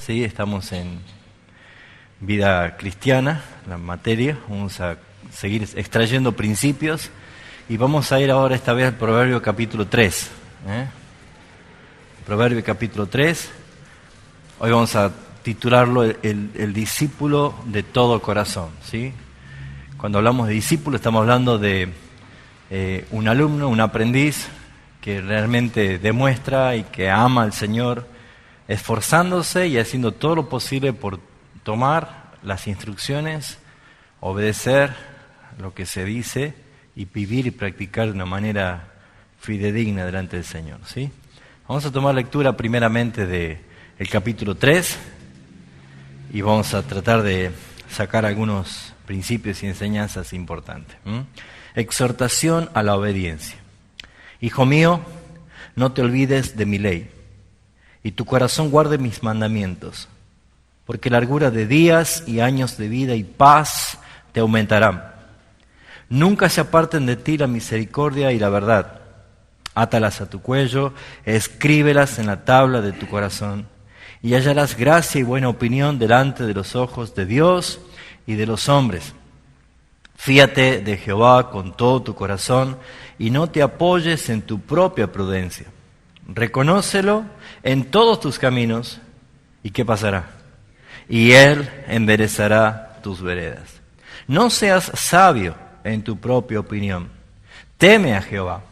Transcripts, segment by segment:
¿sí? Estamos en vida cristiana, la materia. Vamos a seguir extrayendo principios y vamos a ir ahora esta vez al Proverbio capítulo 3. Proverbio capítulo 3. Hoy vamos a titularlo el discípulo de todo corazón, ¿sí? Cuando hablamos de discípulo estamos hablando de un alumno, un aprendiz que realmente demuestra y que ama al Señor, esforzándose y haciendo todo lo posible por tomar las instrucciones, obedecer lo que se dice y vivir y practicar de una manera fidedigna delante del Señor, ¿sí? Vamos a tomar lectura primeramente del capítulo 3 y vamos a tratar de sacar algunos principios y enseñanzas importantes. Exhortación a la obediencia. Hijo mío, no te olvides de mi ley, y tu corazón guarde mis mandamientos, porque largura de días y años de vida y paz te aumentarán. Nunca se aparten de ti la misericordia y la verdad. Átalas a tu cuello, escríbelas en la tabla de tu corazón, y hallarás gracia y buena opinión delante de los ojos de Dios y de los hombres. Fíate de Jehová con todo tu corazón y no te apoyes en tu propia prudencia. Reconócelo en todos tus caminos, ¿y qué pasará? Y Él enderezará tus veredas. No seas sabio en tu propia opinión. Teme a Jehová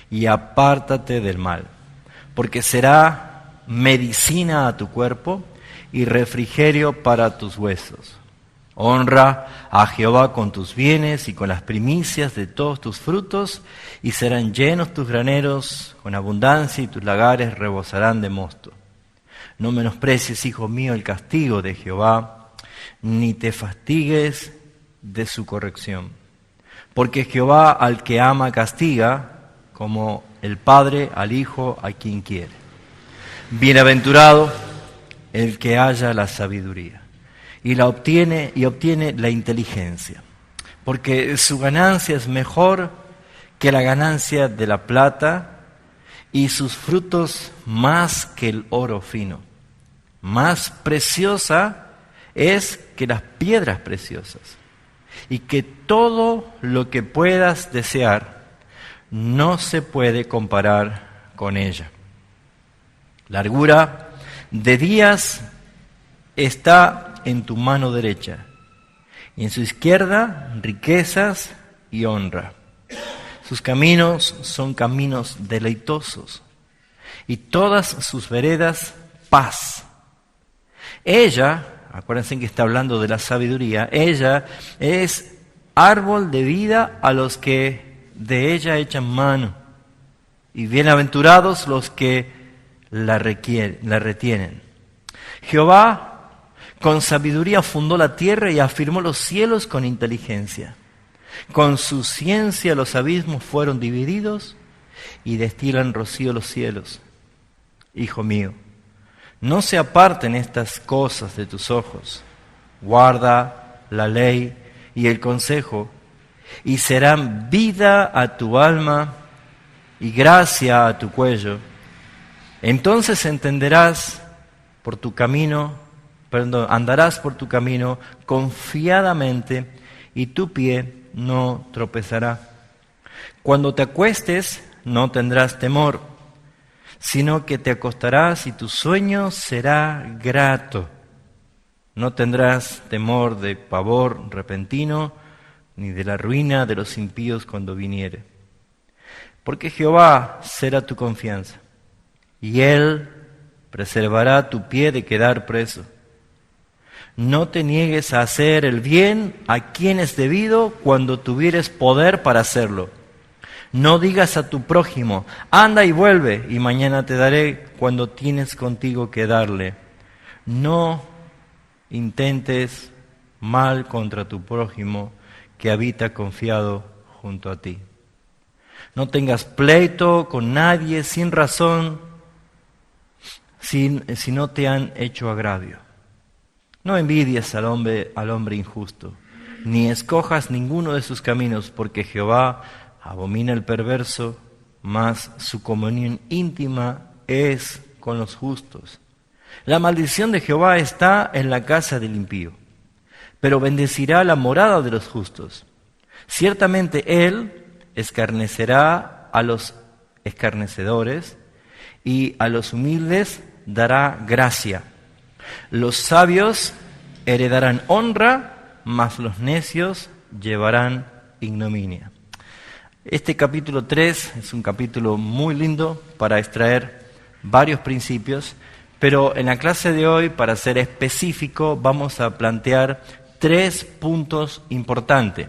y apártate del mal, porque será medicina a tu cuerpo y refrigerio para tus huesos. Honra a Jehová con tus bienes y con las primicias de todos tus frutos, y serán llenos tus graneros con abundancia, y tus lagares rebosarán de mosto. No menosprecies, hijo mío, el castigo de Jehová, ni te fastigues de su corrección. Porque Jehová al que ama castiga, como el Padre al Hijo a quien quiere. Bienaventurado el que halla la sabiduría y obtiene la inteligencia, porque su ganancia es mejor que la ganancia de la plata y sus frutos más que el oro fino. Más preciosa es que las piedras preciosas, y que todo lo que puedas desear no se puede comparar con ella. Largura de días está en tu mano derecha, y en su izquierda riquezas y honra. Sus caminos son caminos deleitosos, y todas sus veredas paz. Ella, acuérdense que está hablando de la sabiduría, ella es árbol de vida a los que de ella echan mano, y bienaventurados los que la retienen. Jehová con sabiduría fundó la tierra y afirmó los cielos con inteligencia. Con su ciencia los abismos fueron divididos y destilan rocío los cielos. Hijo mío, no se aparten estas cosas de tus ojos. Guarda la ley y el consejo, y serán vida a tu alma y gracia a tu cuello. Entonces andarás por tu camino confiadamente, y tu pie no tropezará. Cuando te acuestes no tendrás temor, sino que te acostarás y tu sueño será grato. No tendrás temor de pavor repentino, ni de la ruina de los impíos cuando viniere. Porque Jehová será tu confianza, y Él preservará tu pie de quedar preso. No te niegues a hacer el bien a quien es debido cuando tuvieres poder para hacerlo. No digas a tu prójimo, anda y vuelve, y mañana te daré, cuando tienes contigo que darle. No intentes mal contra tu prójimo que habita confiado junto a ti. No tengas pleito con nadie sin razón, si no te han hecho agravio. No envidies al hombre injusto, ni escojas ninguno de sus caminos, porque Jehová abomina el perverso, mas su comunión íntima es con los justos. La maldición de Jehová está en la casa del impío, pero bendecirá la morada de los justos. Ciertamente Él escarnecerá a los escarnecedores y a los humildes dará gracia. Los sabios heredarán honra, mas los necios llevarán ignominia. Este capítulo 3 es un capítulo muy lindo para extraer varios principios, pero en la clase de hoy, para ser específico, vamos a plantear 3 puntos importantes.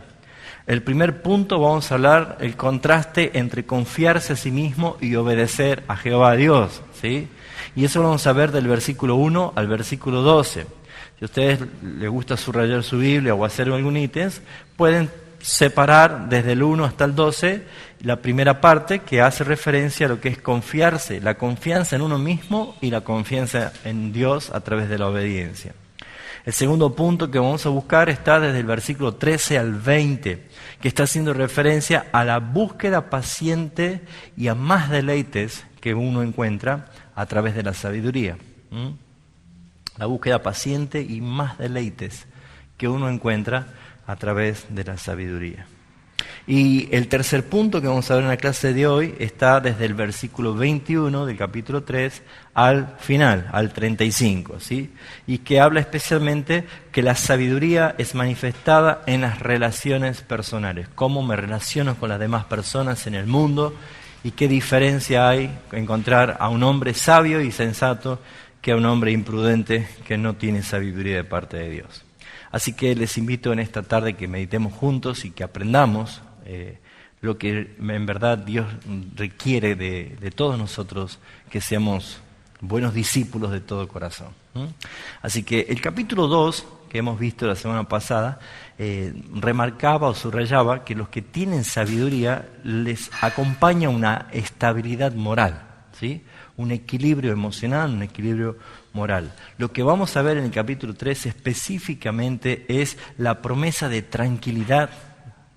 El primer punto, vamos a hablar el contraste entre confiarse a sí mismo y obedecer a Jehová Dios, ¿sí? Y eso lo vamos a ver del versículo 1 al versículo 12. Si a ustedes les gusta subrayar su Biblia o hacer algún ítem, pueden separar desde el 1 hasta el 12 la primera parte que hace referencia a lo que es confiarse, la confianza en uno mismo y la confianza en Dios a través de la obediencia. El segundo punto que vamos a buscar está desde el versículo 13 al 20, que está haciendo referencia a la búsqueda paciente y a más deleites que uno encuentra a través de la sabiduría. La búsqueda paciente y más deleites que uno encuentra a través de la sabiduría. Y el tercer punto que vamos a ver en la clase de hoy está desde el versículo 21 del capítulo 3 al final, al 35, ¿sí? Y que habla especialmente que la sabiduría es manifestada en las relaciones personales, cómo me relaciono con las demás personas en el mundo y qué diferencia hay encontrar a un hombre sabio y sensato que a un hombre imprudente que no tiene sabiduría de parte de Dios. Así que les invito en esta tarde que meditemos juntos y que aprendamos lo que en verdad Dios requiere de todos nosotros, que seamos buenos discípulos de todo corazón. Así que el capítulo 2, que hemos visto la semana pasada, remarcaba o subrayaba que los que tienen sabiduría les acompaña una estabilidad moral, ¿sí? Un equilibrio emocional, un equilibrio moral. Lo que vamos a ver en el capítulo 3 específicamente es la promesa de tranquilidad,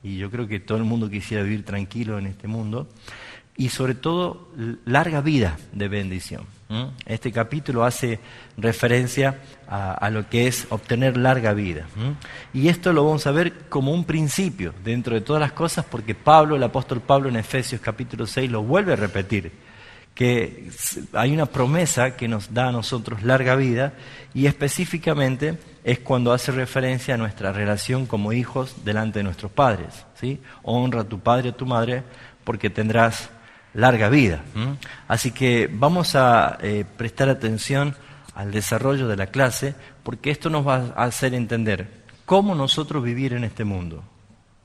y yo creo que todo el mundo quisiera vivir tranquilo en este mundo, y sobre todo larga vida de bendición. Este capítulo hace referencia a lo que es obtener larga vida. Y esto lo vamos a ver como un principio dentro de todas las cosas, porque Pablo, el apóstol Pablo en Efesios capítulo 6 lo vuelve a repetir, que hay una promesa que nos da a nosotros larga vida, y específicamente es cuando hace referencia a nuestra relación como hijos delante de nuestros padres, ¿sí? Honra a tu padre y a tu madre porque tendrás larga vida. Así que vamos a prestar atención al desarrollo de la clase, porque esto nos va a hacer entender cómo nosotros vivir en este mundo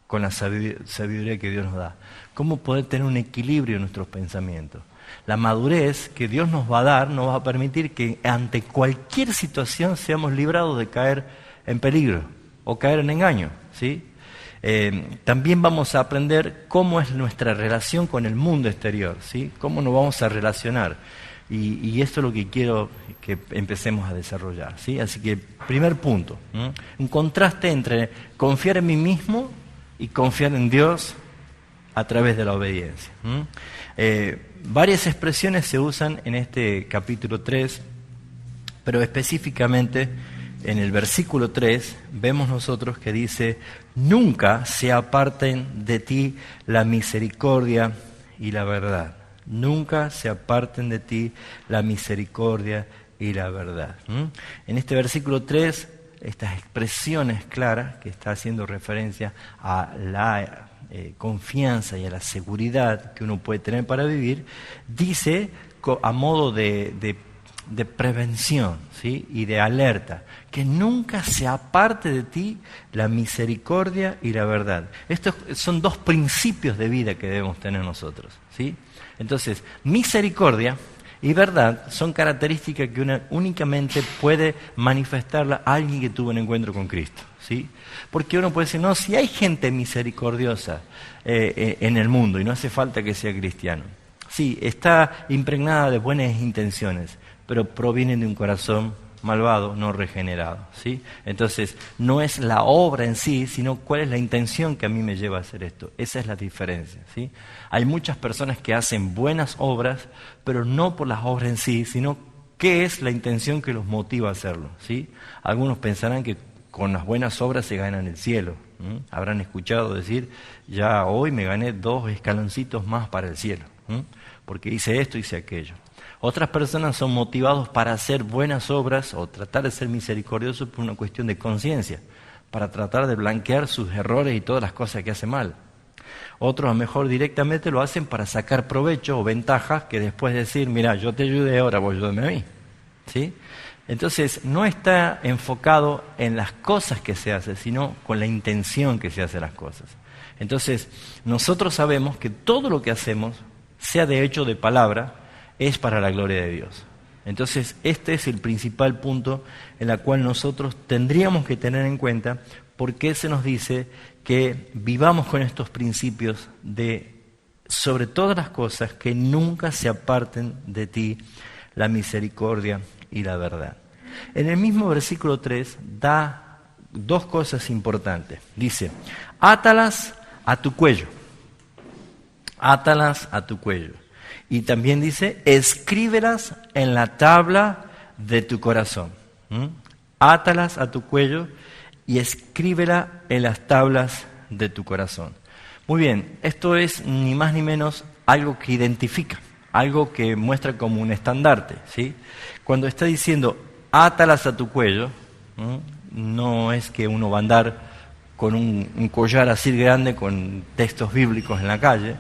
con la sabiduría que Dios nos da, cómo poder tener un equilibrio en nuestros pensamientos. La madurez que Dios nos va a dar nos va a permitir que ante cualquier situación seamos librados de caer en peligro o caer en engaño, ¿sí? También vamos a aprender cómo es nuestra relación con el mundo exterior, ¿sí? Cómo nos vamos a relacionar. Y esto es lo que quiero que empecemos a desarrollar, ¿sí? Así que, primer punto, un contraste entre confiar en mí mismo y confiar en Dios a través de la obediencia. Varias expresiones se usan en este capítulo 3, pero específicamente en el versículo 3 vemos nosotros que dice: nunca se aparten de ti la misericordia y la verdad. Nunca se aparten de ti la misericordia y la verdad. En este versículo 3, estas expresiones claras que está haciendo referencia a la confianza y a la seguridad que uno puede tener para vivir, dice a modo de prevención, ¿sí? Y de alerta, que nunca se aparte de ti la misericordia y la verdad. Estos son dos principios de vida que debemos tener nosotros, ¿sí? Entonces, misericordia y verdad son características que uno únicamente puede manifestarla a alguien que tuvo un encuentro con Cristo, ¿sí? Porque uno puede decir, no, si hay gente misericordiosa en el mundo y no hace falta que sea cristiano. Sí, está impregnada de buenas intenciones, pero provienen de un corazón malvado, no regenerado, ¿sí? Entonces, no es la obra en sí, sino cuál es la intención que a mí me lleva a hacer esto. Esa es la diferencia, ¿sí? Hay muchas personas que hacen buenas obras, pero no por las obras en sí, sino ¿Qué es la intención que los motiva a hacerlo? ¿Sí? Algunos pensarán que con las buenas obras se ganan el cielo. Habrán escuchado decir, ya hoy me gané 2 escaloncitos más para el cielo, porque hice esto, hice aquello. Otras personas son motivados para hacer buenas obras o tratar de ser misericordiosos por una cuestión de conciencia, para tratar de blanquear sus errores y todas las cosas que hacen mal. Otros a lo mejor directamente lo hacen para sacar provecho o ventajas que después decir, mira, yo te ayudé, ahora vos ayúdame a mí. ¿Sí? Entonces, no está enfocado en las cosas que se hacen, sino con la intención que se hacen las cosas. Entonces, nosotros sabemos que todo lo que hacemos, sea de hecho o de palabra, es para la gloria de Dios. Entonces, este es el principal punto en el cual nosotros tendríamos que tener en cuenta porque se nos dice que vivamos con estos principios de, sobre todas las cosas, que nunca se aparten de ti la misericordia y la verdad. En el mismo versículo 3 da 2 cosas importantes. Dice, átalas a tu cuello. Átalas a tu cuello. Y también dice, escríbelas en la tabla de tu corazón. Átalas a tu cuello y escríbela en las tablas de tu corazón. Muy bien, esto es ni más ni menos algo que identifica, algo que muestra como un estandarte, ¿sí? Cuando está diciendo, átalas a tu cuello, no es que uno va a andar con un collar así grande con textos bíblicos en la calle,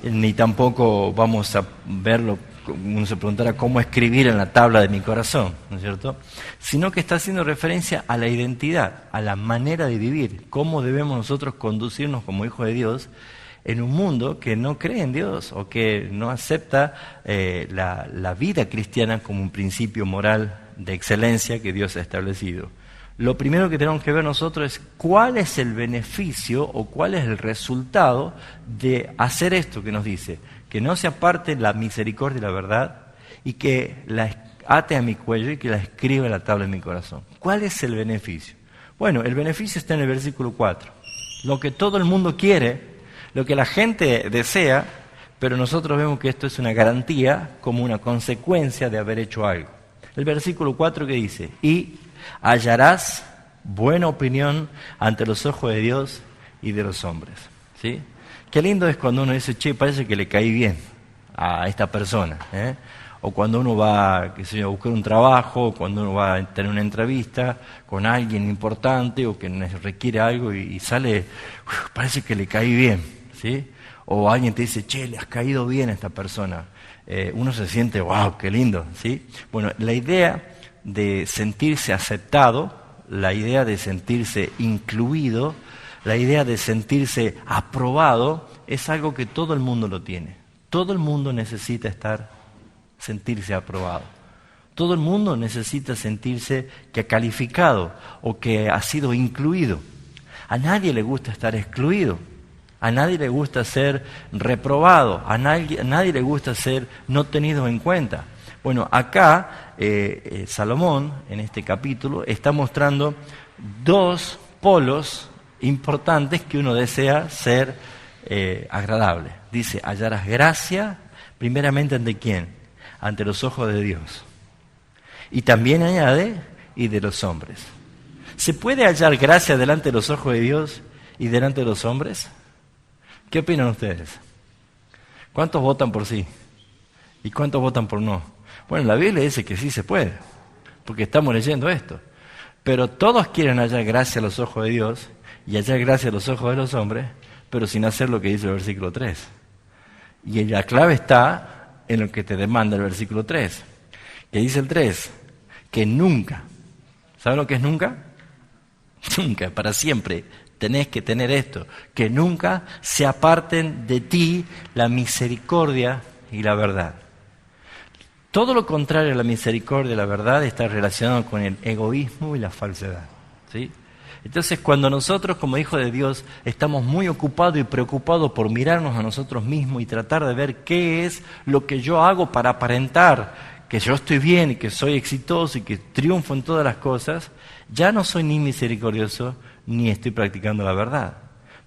ni tampoco vamos a verlo, uno se preguntará cómo escribir en la tabla de mi corazón, ¿no es cierto? Sino que está haciendo referencia a la identidad, a la manera de vivir, cómo debemos nosotros conducirnos como hijos de Dios en un mundo que no cree en Dios o que no acepta la vida cristiana como un principio moral de excelencia que Dios ha establecido. Lo primero que tenemos que ver nosotros es cuál es el beneficio o cuál es el resultado de hacer esto que nos dice, que no se aparte la misericordia y la verdad y que la ate a mi cuello y que la escriba en la tabla de mi corazón. ¿Cuál es el beneficio? Bueno, el beneficio está en el versículo 4. Lo que todo el mundo quiere, lo que la gente desea, pero nosotros vemos que esto es una garantía como una consecuencia de haber hecho algo. El versículo 4 que dice, y hallarás buena opinión ante los ojos de Dios y de los hombres. ¿Sí? Qué lindo es cuando uno dice, che, parece que le caí bien a esta persona. O cuando uno va, qué sé yo, a buscar un trabajo, o cuando uno va a tener una entrevista con alguien importante o que requiere algo y sale, parece que le caí bien. ¿Sí? O alguien te dice, che, le has caído bien a esta persona. Uno se siente, wow, qué lindo. ¿Sí? Bueno, la idea de sentirse aceptado, la idea de sentirse incluido, la idea de sentirse aprobado, es algo que todo el mundo lo tiene. Todo el mundo necesita sentirse aprobado. Todo el mundo necesita sentirse que ha calificado o que ha sido incluido. A nadie le gusta estar excluido. A nadie le gusta ser reprobado. A nadie le gusta ser no tenido en cuenta. Bueno, acá Salomón, en este capítulo, está mostrando 2 polos importantes que uno desea ser agradable. Dice, hallarás gracia, primeramente ante quién, ante los ojos de Dios. Y también añade, y de los hombres. ¿Se puede hallar gracia delante de los ojos de Dios y delante de los hombres? ¿Qué opinan ustedes? ¿Cuántos votan por sí? ¿Y cuántos votan por no? Bueno, la Biblia dice que sí se puede, porque estamos leyendo esto. Pero todos quieren hallar gracia a los ojos de Dios y hallar gracia a los ojos de los hombres, pero sin hacer lo que dice el versículo 3. Y la clave está en lo que te demanda el versículo 3. Que dice el 3, que nunca, ¿saben lo que es nunca? Nunca, para siempre, tenés que tener esto, que nunca se aparten de ti la misericordia y la verdad. Todo lo contrario a la misericordia y la verdad está relacionado con el egoísmo y la falsedad. ¿Sí? Entonces, cuando nosotros como hijos de Dios estamos muy ocupados y preocupados por mirarnos a nosotros mismos y tratar de ver qué es lo que yo hago para aparentar que yo estoy bien y que soy exitoso y que triunfo en todas las cosas, ya no soy ni misericordioso ni estoy practicando la verdad.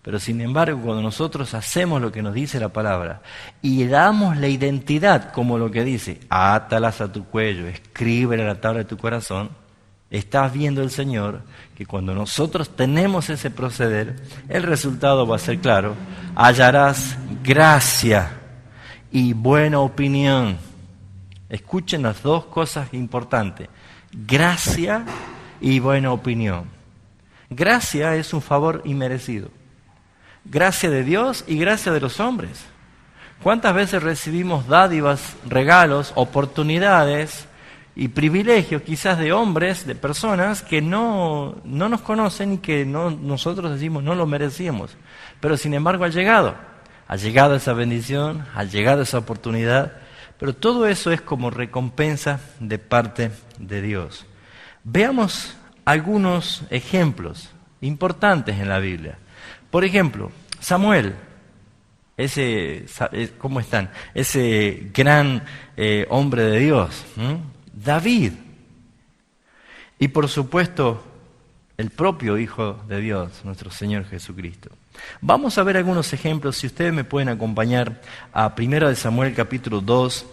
Pero sin embargo, cuando nosotros hacemos lo que nos dice la palabra y damos la identidad como lo que dice, átalas a tu cuello, escríbela en la tabla de tu corazón, estás viendo el Señor que cuando nosotros tenemos ese proceder, el resultado va a ser claro. Hallarás gracia y buena opinión. Escuchen las dos cosas importantes. Gracia y buena opinión. Gracia es un favor inmerecido. Gracia de Dios y gracia de los hombres. ¿Cuántas veces recibimos dádivas, regalos, oportunidades y privilegios quizás de hombres, de personas que no nos conocen y que nosotros decimos no lo merecíamos? Pero sin embargo ha llegado esa bendición, ha llegado esa oportunidad, pero todo eso es como recompensa de parte de Dios. Veamos algunos ejemplos importantes en la Biblia. Por ejemplo, Samuel, ¿cómo están? Ese gran hombre de Dios. David. Y por supuesto, el propio Hijo de Dios, nuestro Señor Jesucristo. Vamos a ver algunos ejemplos, si ustedes me pueden acompañar a 1 Samuel capítulo 2.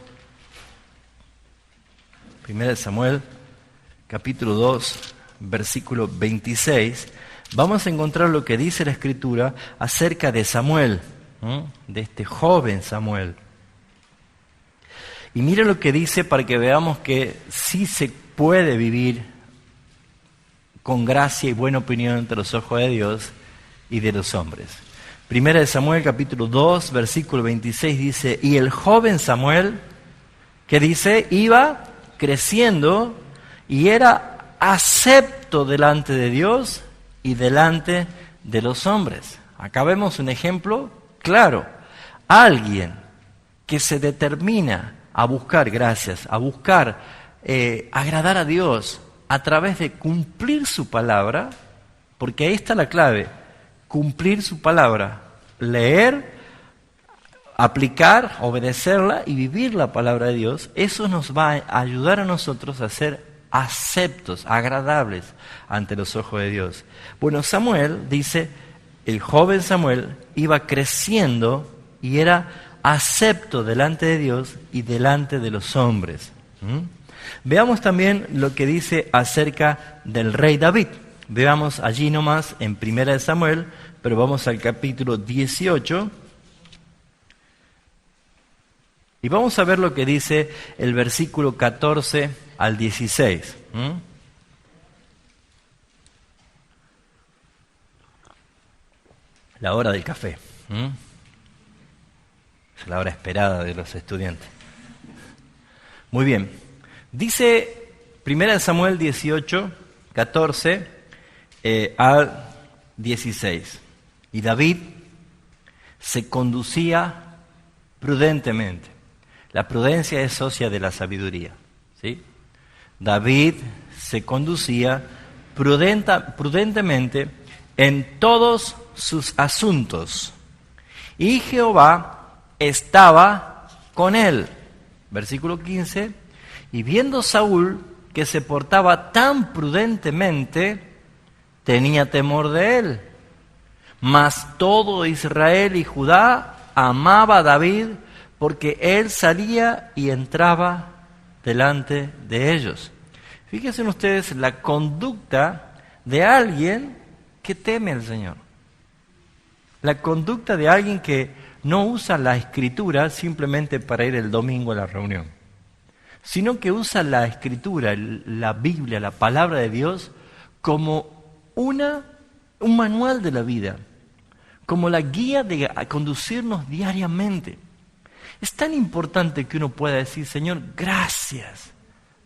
1 Samuel capítulo 2, versículo 26. Vamos a encontrar lo que dice la Escritura acerca de Samuel, de este joven Samuel. Y mira lo que dice para que veamos que sí se puede vivir con gracia y buena opinión entre los ojos de Dios y de los hombres. 1 Samuel capítulo 2, versículo 26 dice, y el joven Samuel, que dice, iba creciendo y era acepto delante de Dios y delante de los hombres. Acá vemos un ejemplo claro. Alguien que se determina a buscar gracias, a buscar agradar a Dios a través de cumplir su palabra, porque ahí está la clave, cumplir su palabra, leer, aplicar, obedecerla y vivir la palabra de Dios. Eso nos va a ayudar a nosotros a ser aceptos, agradables ante los ojos de Dios. Bueno, Samuel dice, el joven Samuel iba creciendo y era acepto delante de Dios y delante de los hombres. Veamos también lo que dice acerca del rey David. Veamos allí nomás en 1 Samuel, pero vamos al capítulo 18. Y vamos a ver lo que dice el versículo 14 al 16. La hora del café. Es la hora esperada de los estudiantes. Muy bien. Dice 1 Samuel 18, 14 al 16. Y David se conducía prudentemente. La prudencia es socia de la sabiduría, ¿sí? David se conducía prudentemente en todos sus asuntos. Y Jehová estaba con él. Versículo 15. Y viendo Saúl que se portaba tan prudentemente, tenía temor de él. Mas todo Israel y Judá amaba a David, porque él salía y entraba delante de ellos. Fíjense ustedes la conducta de alguien que teme al Señor. La conducta de alguien que no usa la Escritura simplemente para ir el domingo a la reunión, sino que usa la Escritura, la Biblia, la palabra de Dios, como un manual de la vida, como la guía de conducirnos diariamente. Es tan importante que uno pueda decir, Señor, gracias,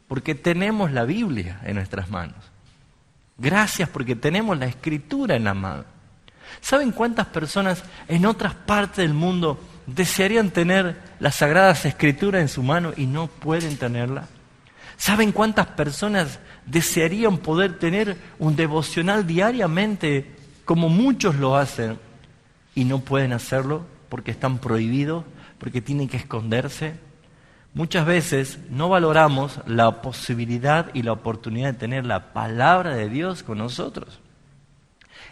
porque tenemos la Biblia en nuestras manos. Gracias porque tenemos la Escritura en la mano. ¿Saben cuántas personas en otras partes del mundo desearían tener las Sagradas Escrituras en su mano y no pueden tenerla? ¿Saben cuántas personas desearían poder tener un devocional diariamente como muchos lo hacen y no pueden hacerlo porque están prohibidos, porque tienen que esconderse? Muchas veces no valoramos la posibilidad y la oportunidad de tener la palabra de Dios con nosotros.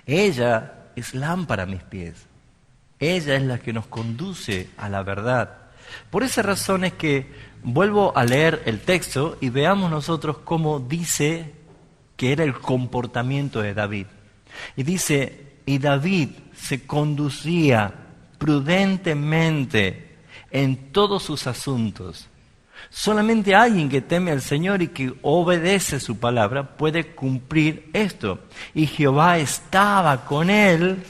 Ella es lámpara a mis pies. Ella es la que nos conduce a la verdad. Por esa razón es que vuelvo a leer el texto y veamos nosotros cómo dice que era el comportamiento de David. Y dice, y David se conducía prudentemente en todos sus asuntos. Solamente alguien que teme al Señor y que obedece su palabra puede cumplir esto. Y Jehová estaba con él,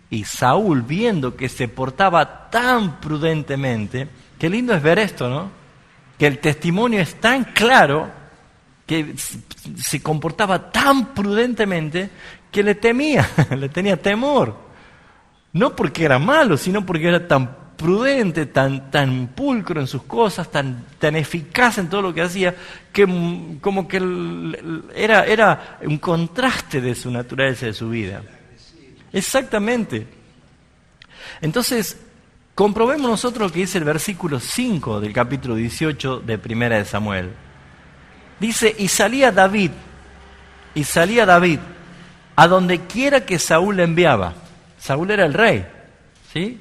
y Saúl, viendo que se portaba tan prudentemente, qué lindo es ver esto, ¿no? Que el testimonio es tan claro, que se comportaba tan prudentemente, que le temía, le tenía temor. No porque era malo, sino porque era tan prudente, tan pulcro en sus cosas, tan eficaz en todo lo que hacía, que como que era un contraste de su naturaleza, de su vida. Exactamente. Entonces, comprobemos nosotros lo que dice el versículo 5 del capítulo 18 de Primera de Samuel. Dice, y salía David a donde quiera que Saúl le enviaba. Saúl era el rey, ¿sí?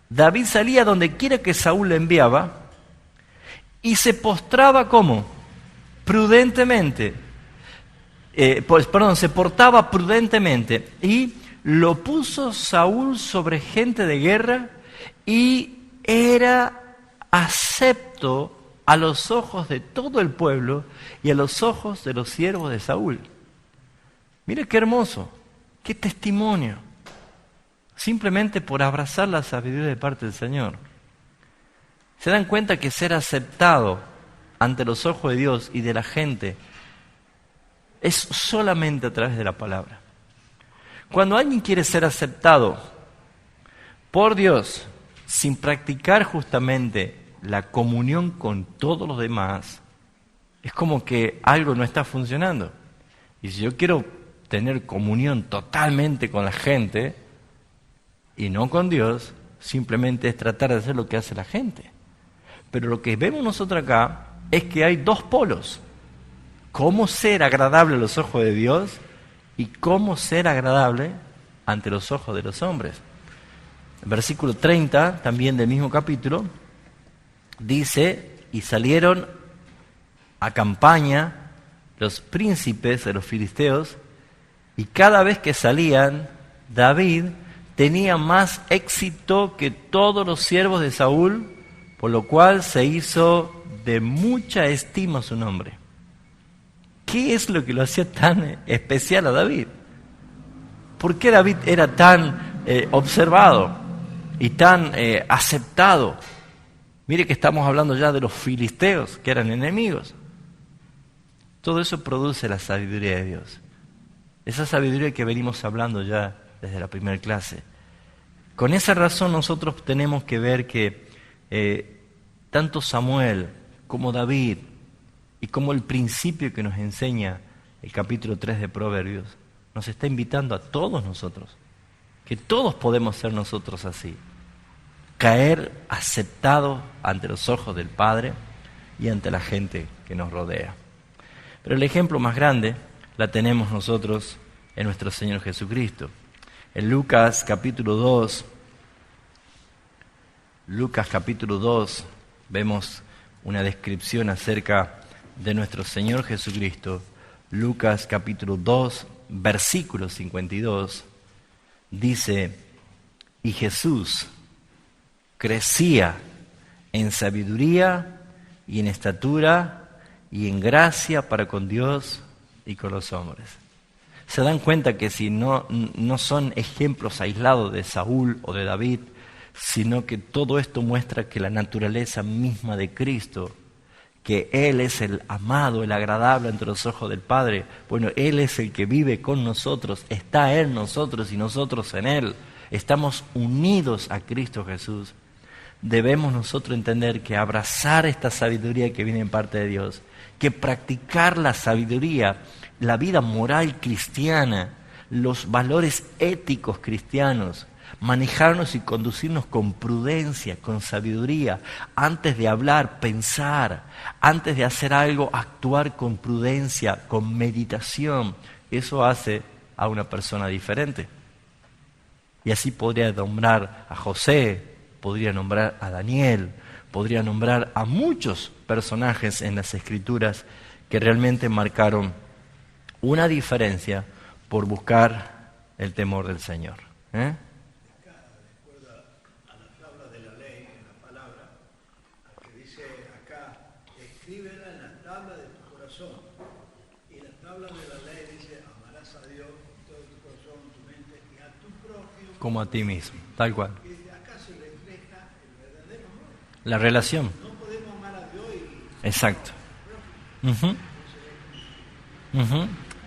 David salía a donde quiera que Saúl le enviaba y se postraba ¿cómo? Prudentemente. Se portaba prudentemente y lo puso Saúl sobre gente de guerra y era acepto a los ojos de todo el pueblo y a los ojos de los siervos de Saúl. Mire qué hermoso, qué testimonio. Simplemente por abrazar la sabiduría de parte del Señor. Se dan cuenta que ser aceptado ante los ojos de Dios y de la gente es solamente a través de la palabra. Cuando alguien quiere ser aceptado por Dios sin practicar justamente la comunión con todos los demás, es como que algo no está funcionando. Y si yo quiero tener comunión totalmente con la gente y no con Dios, simplemente es tratar de hacer lo que hace la gente. Pero lo que vemos nosotros acá es que hay dos polos. Cómo ser agradable a los ojos de Dios y cómo ser agradable ante los ojos de los hombres. El versículo 30, también del mismo capítulo, dice, y salieron a campaña los príncipes de los filisteos, y cada vez que salían, David tenía más éxito que todos los siervos de Saúl, por lo cual se hizo de mucha estima su nombre. ¿Qué es lo que lo hacía tan especial a David? ¿Por qué David era tan observado y tan aceptado? Mire que estamos hablando ya de los filisteos, que eran enemigos. Todo eso produce la sabiduría de Dios. Esa sabiduría que venimos hablando ya desde la primera clase. Con esa razón nosotros tenemos que ver que tanto Samuel como David y como el principio que nos enseña el capítulo 3 de Proverbios, nos está invitando a todos nosotros, que todos podemos ser nosotros así, caer aceptados ante los ojos del Padre y ante la gente que nos rodea. Pero el ejemplo más grande la tenemos nosotros en nuestro Señor Jesucristo. En Lucas capítulo 2, vemos una descripción acerca de nuestro Señor Jesucristo. Lucas capítulo 2, versículo 52, dice, y Jesús crecía en sabiduría y en estatura y en gracia para con Dios y con los hombres. Se dan cuenta que si no son ejemplos aislados de Saúl o de David, sino que todo esto muestra que la naturaleza misma de Cristo, que Él es el amado, el agradable ante los ojos del Padre, bueno, Él es el que vive con nosotros, está en nosotros y nosotros en Él, estamos unidos a Cristo Jesús. Debemos nosotros entender que abrazar esta sabiduría que viene en parte de Dios, que practicar la sabiduría, la vida moral cristiana, los valores éticos cristianos, manejarnos y conducirnos con prudencia, con sabiduría, antes de hablar, pensar, antes de hacer algo, actuar con prudencia, con meditación, eso hace a una persona diferente. Y así podría nombrar a José, podría nombrar a Daniel, podría nombrar a muchos personajes en las Escrituras que realmente marcaron una diferencia por buscar el temor del Señor. Como a ti mismo, tal cual. La relación. Exacto.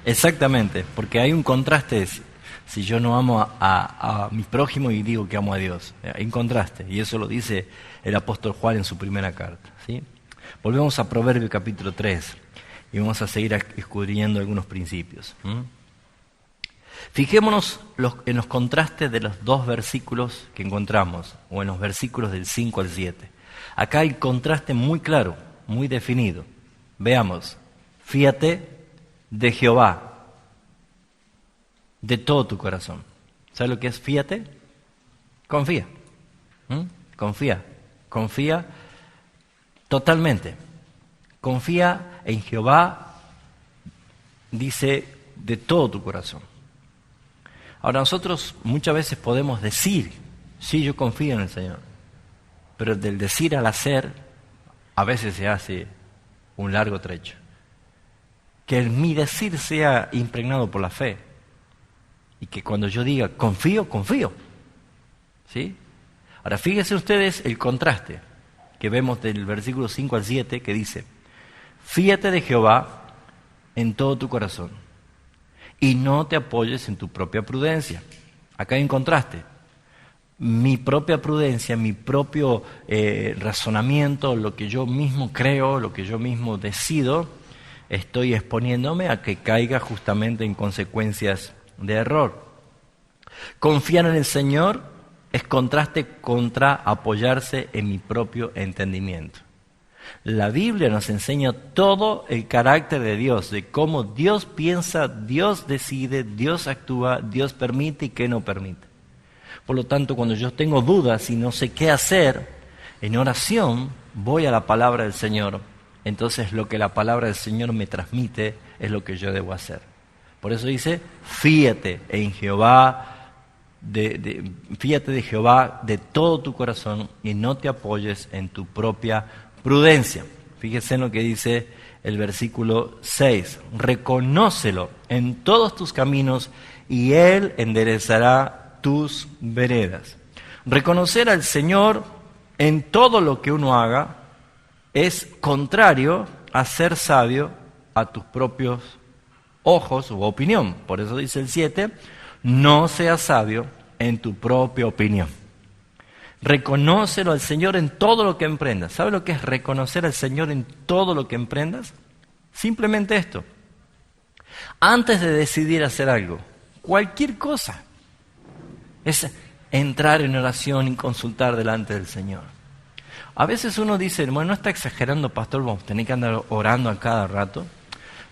Exactamente, porque hay un contraste. Si yo no amo a mi prójimo y digo que amo a Dios, hay un contraste, y eso lo dice el apóstol Juan en su primera carta, ¿sí? Volvemos a Proverbios capítulo 3 y vamos a seguir escudriñando algunos principios. Fijémonos en los contrastes de los dos versículos que encontramos, o en los versículos del 5 al 7. Acá hay contraste muy claro, muy definido. Veamos, fíate de Jehová de todo tu corazón. ¿Sabes lo que es fíate? Confía. Confía totalmente. Confía en Jehová, dice, de todo tu corazón. Ahora nosotros muchas veces podemos decir, sí, yo confío en el Señor, pero del decir al hacer, a veces se hace un largo trecho. Que mi decir sea impregnado por la fe, y que cuando yo diga confío, confío. ¿Sí? Ahora fíjense ustedes el contraste que vemos del versículo 5 al 7 que dice, fíate de Jehová en todo tu corazón y no te apoyes en tu propia prudencia. Acá hay un contraste. Mi propia prudencia, mi propio razonamiento, lo que yo mismo creo, lo que yo mismo decido, estoy exponiéndome a que caiga justamente en consecuencias de error. Confiar en el Señor es contraste contra apoyarse en mi propio entendimiento. La Biblia nos enseña todo el carácter de Dios, de cómo Dios piensa, Dios decide, Dios actúa, Dios permite y qué no permite. Por lo tanto, cuando yo tengo dudas y no sé qué hacer, en oración voy a la palabra del Señor. Entonces lo que la palabra del Señor me transmite es lo que yo debo hacer. Por eso dice, fíate en Jehová, fíate de Jehová de todo tu corazón y no te apoyes en tu propia prudencia. Fíjese en lo que dice el versículo 6. Reconócelo en todos tus caminos y Él enderezará tus veredas. Reconocer al Señor en todo lo que uno haga es contrario a ser sabio a tus propios ojos u opinión. Por eso dice el 7, no seas sabio en tu propia opinión. Reconócelo al Señor en todo lo que emprendas. ¿Sabe lo que es reconocer al Señor en todo lo que emprendas? Simplemente esto. Antes de decidir hacer algo, cualquier cosa, es entrar en oración y consultar delante del Señor. A veces uno dice, bueno, ¿no está exagerando, pastor? Vamos a tener que andar orando a cada rato.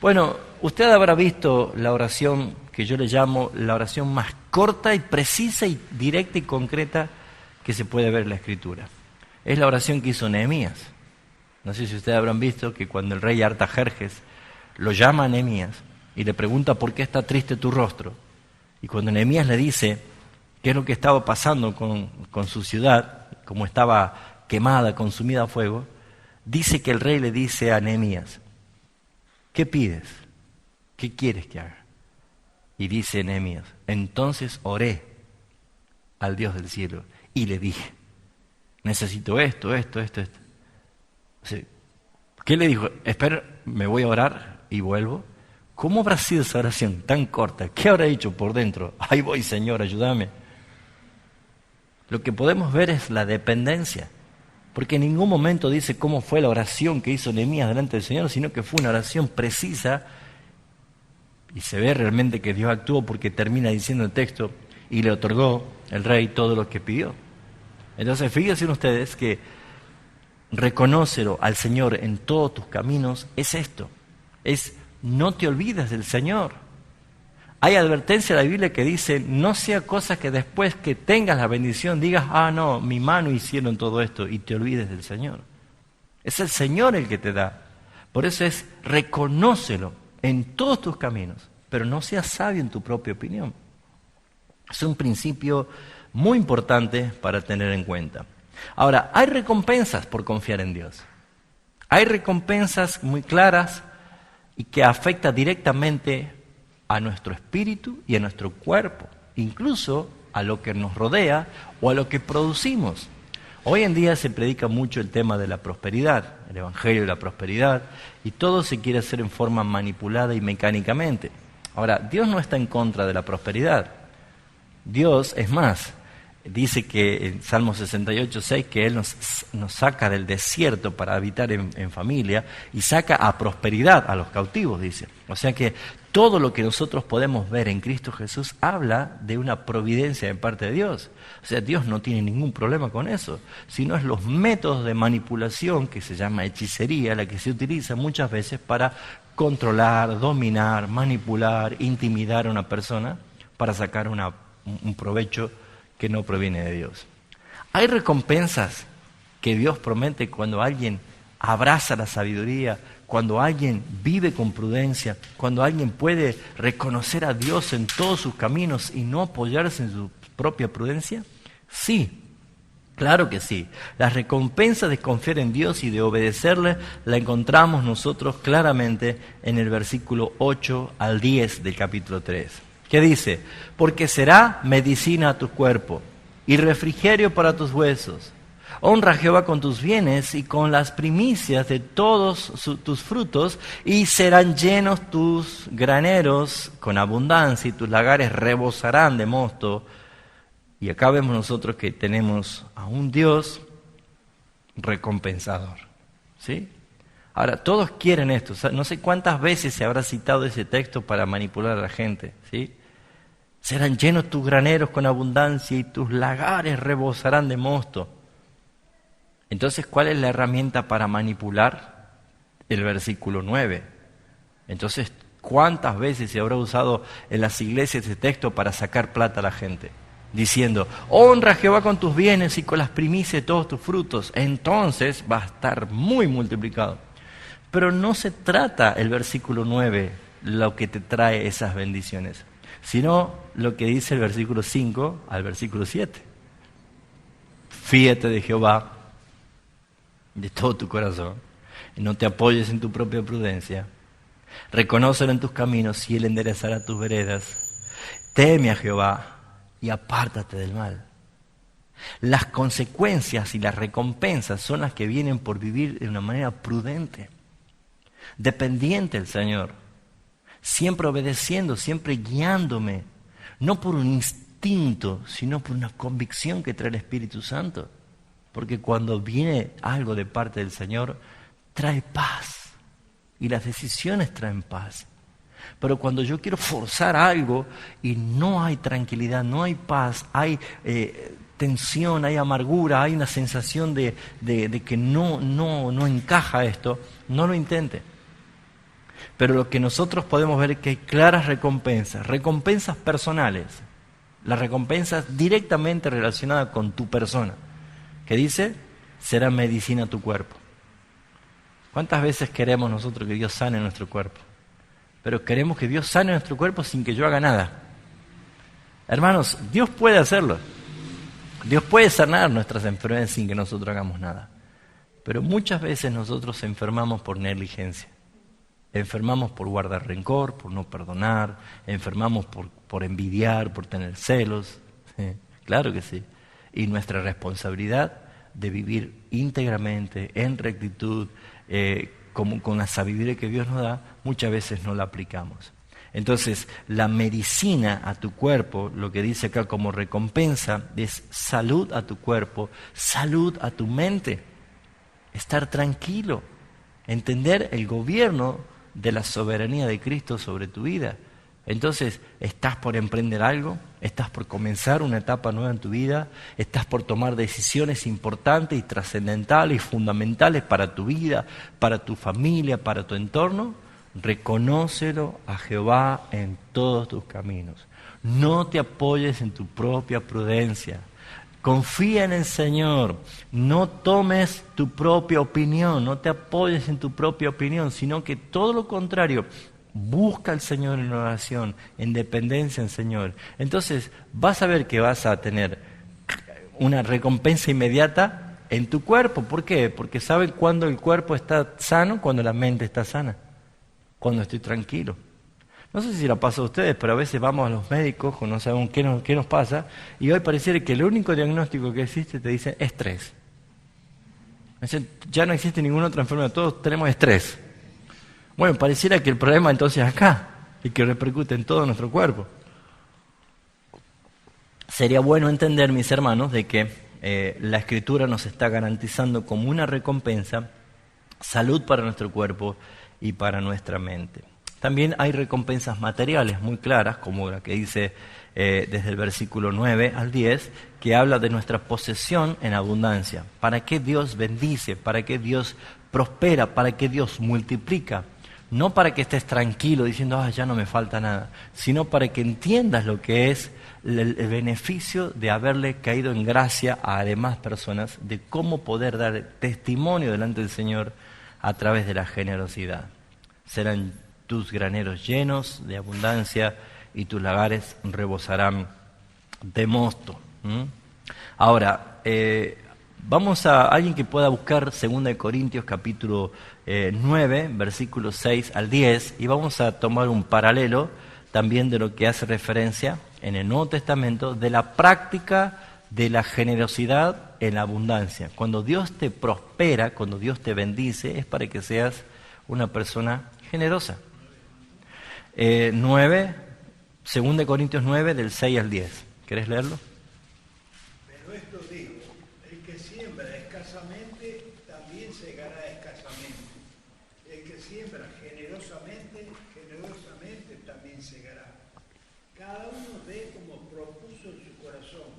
Bueno, usted habrá visto la oración que yo le llamo la oración más corta y precisa y directa y concreta que se puede ver en la Escritura. Es la oración que hizo Nehemías. No sé si ustedes habrán visto que cuando el rey Artajerjes lo llama a Nehemías y le pregunta por qué está triste tu rostro, y cuando Nehemías le dice qué es lo que estaba pasando con su ciudad, cómo estaba quemada, consumida a fuego, dice que el rey le dice a Nehemías, ¿qué pides? ¿Qué quieres que haga? Y dice Nehemías, entonces oré al Dios del cielo y le dije, necesito esto. O sea, ¿qué le dijo? Espera, me voy a orar y vuelvo. ¿Cómo habrá sido esa oración tan corta? ¿Qué habrá hecho por dentro? Ahí voy, Señor, ayúdame. Lo que podemos ver es la dependencia, porque en ningún momento dice cómo fue la oración que hizo Nehemías delante del Señor, sino que fue una oración precisa, y se ve realmente que Dios actuó porque termina diciendo el texto, y le otorgó el rey todo lo que pidió. Entonces fíjense ustedes que reconócelo al Señor en todos tus caminos es esto, es no te olvides del Señor. Hay advertencia en la Biblia que dice, no sea cosa que después que tengas la bendición digas, no, mi mano hicieron todo esto, y te olvides del Señor. Es el Señor el que te da. Por eso reconócelo en todos tus caminos, pero no seas sabio en tu propia opinión. Es un principio muy importante para tener en cuenta. Ahora, hay recompensas por confiar en Dios. Hay recompensas muy claras y que afectan directamente a nuestro espíritu y a nuestro cuerpo, incluso a lo que nos rodea o a lo que producimos. Hoy en día se predica mucho el tema de la prosperidad, el evangelio de la prosperidad, y todo se quiere hacer en forma manipulada y mecánicamente. Ahora, Dios no está en contra de la prosperidad. Dios, es más, dice que en Salmo 68:6 que Él nos saca del desierto para habitar en familia y saca a prosperidad a los cautivos, dice. O sea que todo lo que nosotros podemos ver en Cristo Jesús habla de una providencia de parte de Dios. O sea, Dios no tiene ningún problema con eso, sino es los métodos de manipulación, que se llama hechicería, la que se utiliza muchas veces para controlar, dominar, manipular, intimidar a una persona para sacar un provecho que no proviene de Dios. Hay recompensas que Dios promete cuando alguien abraza la sabiduría, cuando alguien vive con prudencia, cuando alguien puede reconocer a Dios en todos sus caminos y no apoyarse en su propia prudencia. Sí, claro que sí. Las recompensas de confiar en Dios y de obedecerle la encontramos nosotros claramente en el versículo 8 al 10 del capítulo 3. ¿Qué dice? Porque será medicina a tu cuerpo y refrigerio para tus huesos. Honra a Jehová con tus bienes y con las primicias de todos tus frutos, y serán llenos tus graneros con abundancia, y tus lagares rebosarán de mosto. Y acá vemos nosotros que tenemos a un Dios recompensador, ¿sí? Ahora, todos quieren esto. O sea, no sé cuántas veces se habrá citado ese texto para manipular a la gente, ¿sí? Serán llenos tus graneros con abundancia y tus lagares rebosarán de mosto. Entonces, ¿cuál es la herramienta para manipular? El versículo 9. Entonces, ¿cuántas veces se habrá usado en las iglesias ese texto para sacar plata a la gente? Diciendo, honra a Jehová con tus bienes y con las primicias de todos tus frutos. Entonces va a estar muy multiplicado. Pero no se trata el versículo 9 lo que te trae esas bendiciones, sino lo que dice el versículo 5 al versículo 7. Fíate de Jehová de todo tu corazón, y no te apoyes en tu propia prudencia. Reconócelo en tus caminos y Él enderezará tus veredas. Teme a Jehová y apártate del mal. Las consecuencias y las recompensas son las que vienen por vivir de una manera prudente, dependiente del Señor, siempre obedeciendo, siempre guiándome, no por un instinto, sino por una convicción que trae el Espíritu Santo. Porque cuando viene algo de parte del Señor, trae paz. Y las decisiones traen paz. Pero cuando yo quiero forzar algo y no hay tranquilidad, no hay paz, hay tensión, hay amargura, hay una sensación de que no encaja esto, no lo intente. Pero lo que nosotros podemos ver es que hay claras recompensas personales, las recompensas directamente relacionadas con tu persona. ¿Qué dice? Será medicina a tu cuerpo. ¿Cuántas veces queremos nosotros que Dios sane nuestro cuerpo? Pero queremos que Dios sane nuestro cuerpo sin que yo haga nada. Hermanos, Dios puede hacerlo. Dios puede sanar nuestras enfermedades sin que nosotros hagamos nada. Pero muchas veces nosotros enfermamos por negligencia. Enfermamos por guardar rencor, por no perdonar. Enfermamos por envidiar, por tener celos. ¿Sí? Claro que sí. Y nuestra responsabilidad de vivir íntegramente, en rectitud, con la sabiduría que Dios nos da, muchas veces no la aplicamos. Entonces, la medicina a tu cuerpo, lo que dice acá como recompensa, es salud a tu cuerpo, salud a tu mente, estar tranquilo, entender el gobierno de la soberanía de Cristo sobre tu vida. Entonces, ¿estás por emprender algo? ¿Estás por comenzar una etapa nueva en tu vida? ¿Estás por tomar decisiones importantes y trascendentales y fundamentales para tu vida, para tu familia, para tu entorno? reconócelo a Jehová en todos tus caminos. No te apoyes en tu propia prudencia. Confía en el Señor. No tomes tu propia opinión, no te apoyes en tu propia opinión, sino que todo lo contrario, busca al Señor en oración, en dependencia del Señor. Entonces vas a ver que vas a tener una recompensa inmediata en tu cuerpo. ¿Por qué? Porque saben cuando el cuerpo está sano, cuando la mente está sana, cuando estoy tranquilo. No sé si la pasa a ustedes, pero a veces vamos a los médicos, no sabemos qué nos pasa, y hoy pareciera que el único diagnóstico que existe te dice estrés. Ya no existe ninguna otra enfermedad, todos tenemos estrés. Bueno, pareciera que el problema entonces es acá, y que repercute en todo nuestro cuerpo. Sería bueno entender, mis hermanos, de que la Escritura nos está garantizando como una recompensa salud para nuestro cuerpo y para nuestra mente. También hay recompensas materiales muy claras, como la que dice desde el versículo 9 al 10, que habla de nuestra posesión en abundancia. ¿Para qué Dios bendice? ¿Para qué Dios prospera? ¿Para qué Dios multiplica? No para que estés tranquilo diciendo, ya no me falta nada, sino para que entiendas lo que es el beneficio de haberle caído en gracia a demás personas, de cómo poder dar testimonio delante del Señor a través de la generosidad. Serán tus graneros llenos de abundancia y tus lagares rebosarán de mosto. Ahora, vamos a alguien que pueda buscar 2 Corintios capítulo 9, versículos 6 al 10, y vamos a tomar un paralelo también de lo que hace referencia en el Nuevo Testamento de la práctica de la generosidad en la abundancia. Cuando Dios te prospera, cuando Dios te bendice, es para que seas una persona generosa. 2 Corintios 9, del 6 al 10. ¿Querés leerlo? Pero esto digo, el que siembra escasamente, también segará escasamente. El que siembra generosamente, generosamente también segará. Cada uno dé como propuso en su corazón,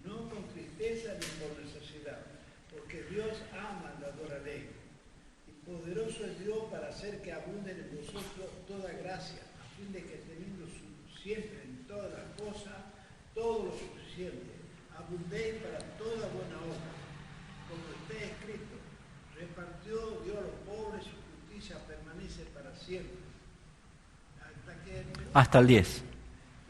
no con tristeza ni por necesidad, porque Dios ama al dador alegre. Y poderoso es Dios para hacer que abunde en vosotros toda gracia, a fin de que teniendo siempre en todas las cosas, todo lo suficiente, abundéis para toda buena obra. Como está escrito, repartió Dios a los pobres, su justicia permanece para siempre. Hasta el 10.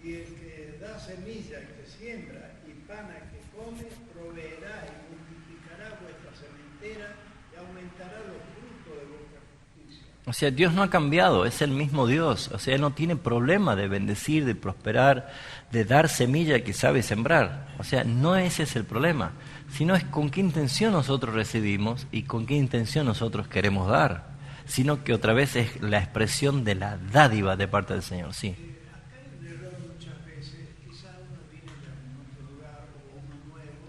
Y el que da semilla, el que siembra, y pan al que come, proveerá y multiplicará vuestra sementera y aumentará los frutos de vuestra justicia. O sea, Dios no ha cambiado, es el mismo Dios. O sea, Él no tiene problema de bendecir, de prosperar, de dar semilla que sabe sembrar. O sea, no ese es el problema, sino es con qué intención nosotros recibimos y con qué intención nosotros queremos dar. Sino que otra vez es la expresión de la dádiva de parte del Señor, sí. Acá hay un error muchas veces, quizá uno viene de algún otro lugar o uno nuevo,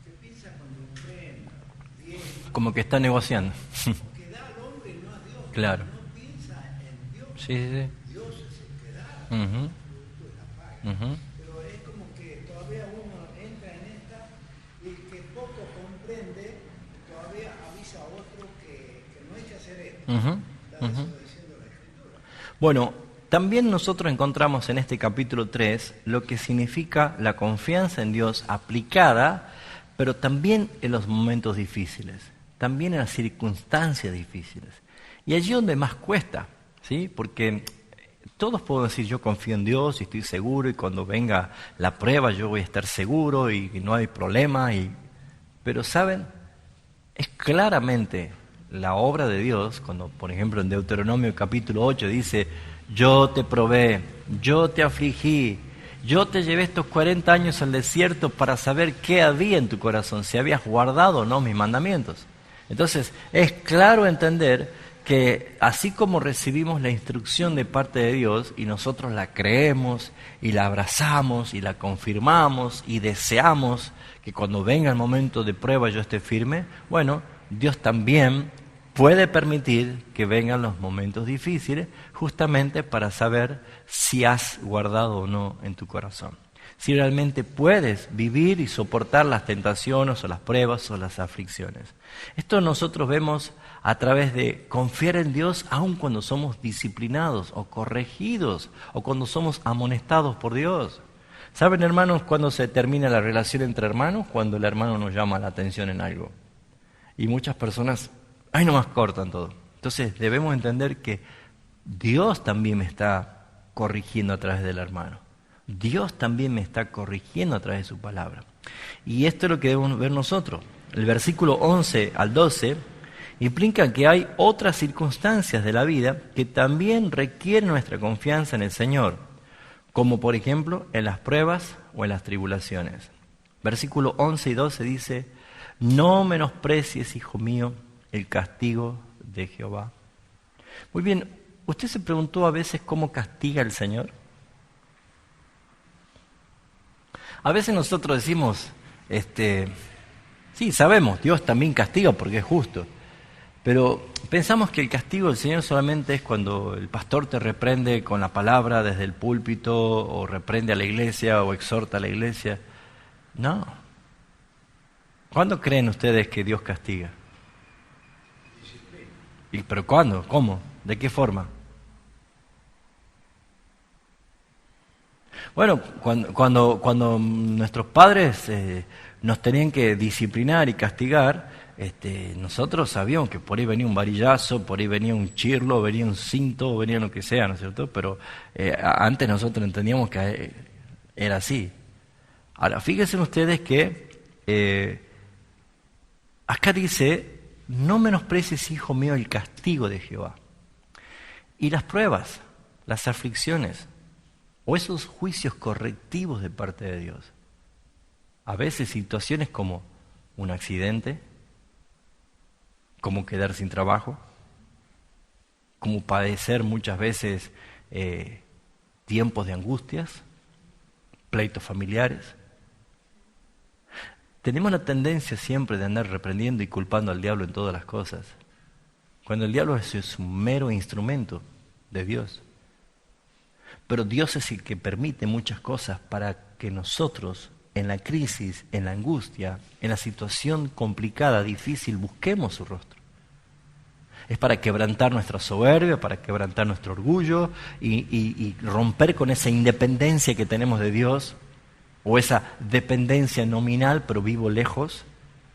que piensa cuando ofrenda, bien, Como que está negociando. que da al hombre y no a Dios. Claro. No piensa en Dios. Sí. Dios es el que da, Ujú, producto de la paga. ujú. Pero es como que todavía uno entra en esta y el que poco comprende, todavía avisa a otro que no hay que hacer esto. Está eso diciendo la Escritura. Bueno, también nosotros encontramos en este capítulo 3 lo que significa la confianza en Dios aplicada, pero también en los momentos difíciles, también en las circunstancias difíciles. Y allí donde más cuesta, ¿sí? Porque todos podemos decir, yo confío en Dios y estoy seguro, y cuando venga la prueba yo voy a estar seguro y no hay problema. Pero, ¿saben? Es claramente la obra de Dios, cuando, por ejemplo, en Deuteronomio capítulo 8 dice, yo te probé, yo te afligí, yo te llevé estos 40 años al desierto para saber qué había en tu corazón, si habías guardado o no mis mandamientos. Entonces, es claro entender que así como recibimos la instrucción de parte de Dios y nosotros la creemos y la abrazamos y la confirmamos y deseamos que cuando venga el momento de prueba yo esté firme, bueno, Dios también puede permitir que vengan los momentos difíciles justamente para saber si has guardado o no en tu corazón. si realmente puedes vivir y soportar las tentaciones o las pruebas o las aflicciones. Esto nosotros vemos a través de confiar en Dios aun cuando somos disciplinados o corregidos o cuando somos amonestados por Dios. ¿Saben, hermanos, cuándo se termina la relación entre hermanos? Cuando el hermano nos llama la atención en algo. Y muchas personas, ahí nomás cortan todo. Entonces debemos entender que Dios también me está corrigiendo a través del hermano. Dios también me está corrigiendo a través de su palabra. Y esto es lo que debemos ver nosotros. El versículo 11 al 12 implica que hay otras circunstancias de la vida que también requieren nuestra confianza en el Señor, como por ejemplo en las pruebas o en las tribulaciones. Versículo 11 y 12 dice: no menosprecies, hijo mío, el castigo de Jehová. Muy bien, ¿usted se preguntó a veces cómo castiga el Señor? A veces nosotros decimos, sí, sabemos, Dios también castiga porque es justo, pero pensamos que el castigo del Señor solamente es cuando el pastor te reprende con la palabra desde el púlpito, o reprende a la iglesia, o exhorta a la iglesia. No. ¿Cuándo creen ustedes que Dios castiga? ¿Pero cuándo? ¿Cómo? ¿De qué forma? Bueno, cuando nuestros padres nos tenían que disciplinar y castigar, nosotros sabíamos que por ahí venía un varillazo, por ahí venía un chirlo, venía un cinto, venía lo que sea, ¿no es cierto? Pero antes nosotros entendíamos que era así. Ahora, fíjense ustedes que acá dice: no menosprecies, hijo mío, el castigo de Jehová. Y las pruebas, las aflicciones, o esos juicios correctivos de parte de Dios. A veces situaciones como un accidente, como quedar sin trabajo, como padecer muchas veces tiempos de angustias, pleitos familiares. Tenemos la tendencia siempre de andar reprendiendo y culpando al diablo en todas las cosas, cuando el diablo es un mero instrumento de Dios. Pero Dios es el que permite muchas cosas para que nosotros, en la crisis, en la angustia, en la situación complicada, difícil, busquemos su rostro. Es para quebrantar nuestra soberbia, para quebrantar nuestro orgullo y romper con esa independencia que tenemos de Dios, o esa dependencia nominal, pero vivo lejos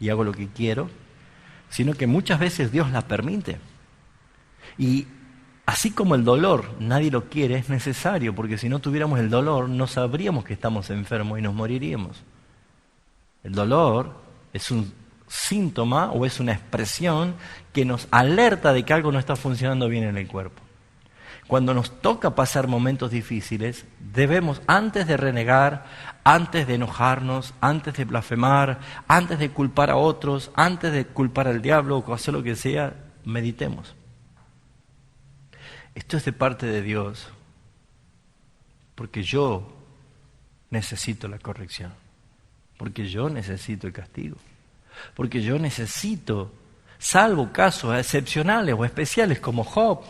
y hago lo que quiero, sino que muchas veces Dios la permite. Y así como el dolor nadie lo quiere, es necesario, porque si no tuviéramos el dolor no sabríamos que estamos enfermos y nos moriríamos. El dolor es un síntoma o es una expresión que nos alerta de que algo no está funcionando bien en el cuerpo. Cuando nos toca pasar momentos difíciles, debemos, antes de renegar, antes de enojarnos, antes de blasfemar, antes de culpar a otros, antes de culpar al diablo o hacer lo que sea, meditemos. Esto es de parte de Dios, porque yo necesito la corrección, porque yo necesito el castigo, porque yo necesito, salvo casos excepcionales o especiales como Job.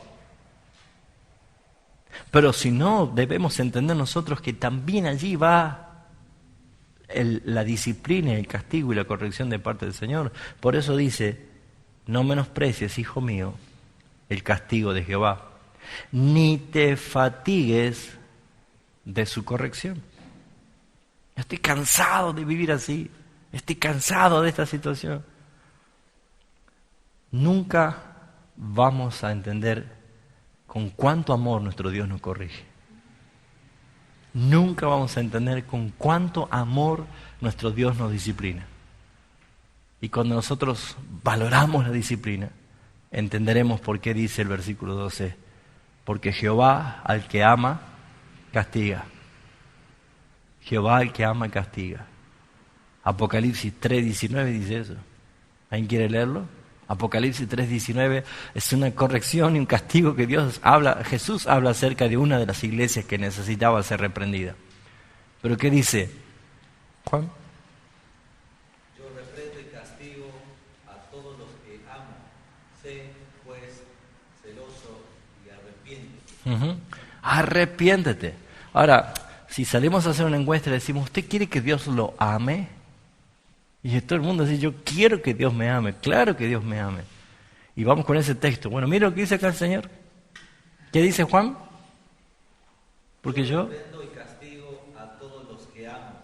Pero si no, debemos entender nosotros que también allí va la disciplina, el castigo y la corrección de parte del Señor. Por eso dice: no menosprecies, hijo mío, el castigo de Jehová, ni te fatigues de su corrección. Estoy cansado de vivir así, estoy cansado de esta situación. Nunca vamos a entender con cuánto amor nuestro Dios nos corrige. Nunca vamos a entender con cuánto amor nuestro Dios nos disciplina. Y cuando nosotros valoramos la disciplina, entenderemos por qué dice el versículo 12: porque Jehová al que ama, castiga. Jehová al que ama, castiga. Apocalipsis 3:19 dice eso. ¿Alguien quiere leerlo? Apocalipsis 3:19 es una corrección y un castigo que Jesús habla acerca de una de las iglesias que necesitaba ser reprendida. ¿Pero qué dice Juan? Yo reprendo y castigo a todos los que amo. Sé, pues, celoso y arrepiéntete. Arrepiéntete. Ahora, si salimos a hacer una encuesta y le decimos, ¿usted quiere que Dios lo ame? Y todo el mundo dice, yo quiero que Dios me ame, claro que Dios me ame. Y vamos con ese texto. Bueno, mira lo que dice acá el Señor. ¿Qué dice Juan? Porque yo reprendo y castigo a todos los que amo.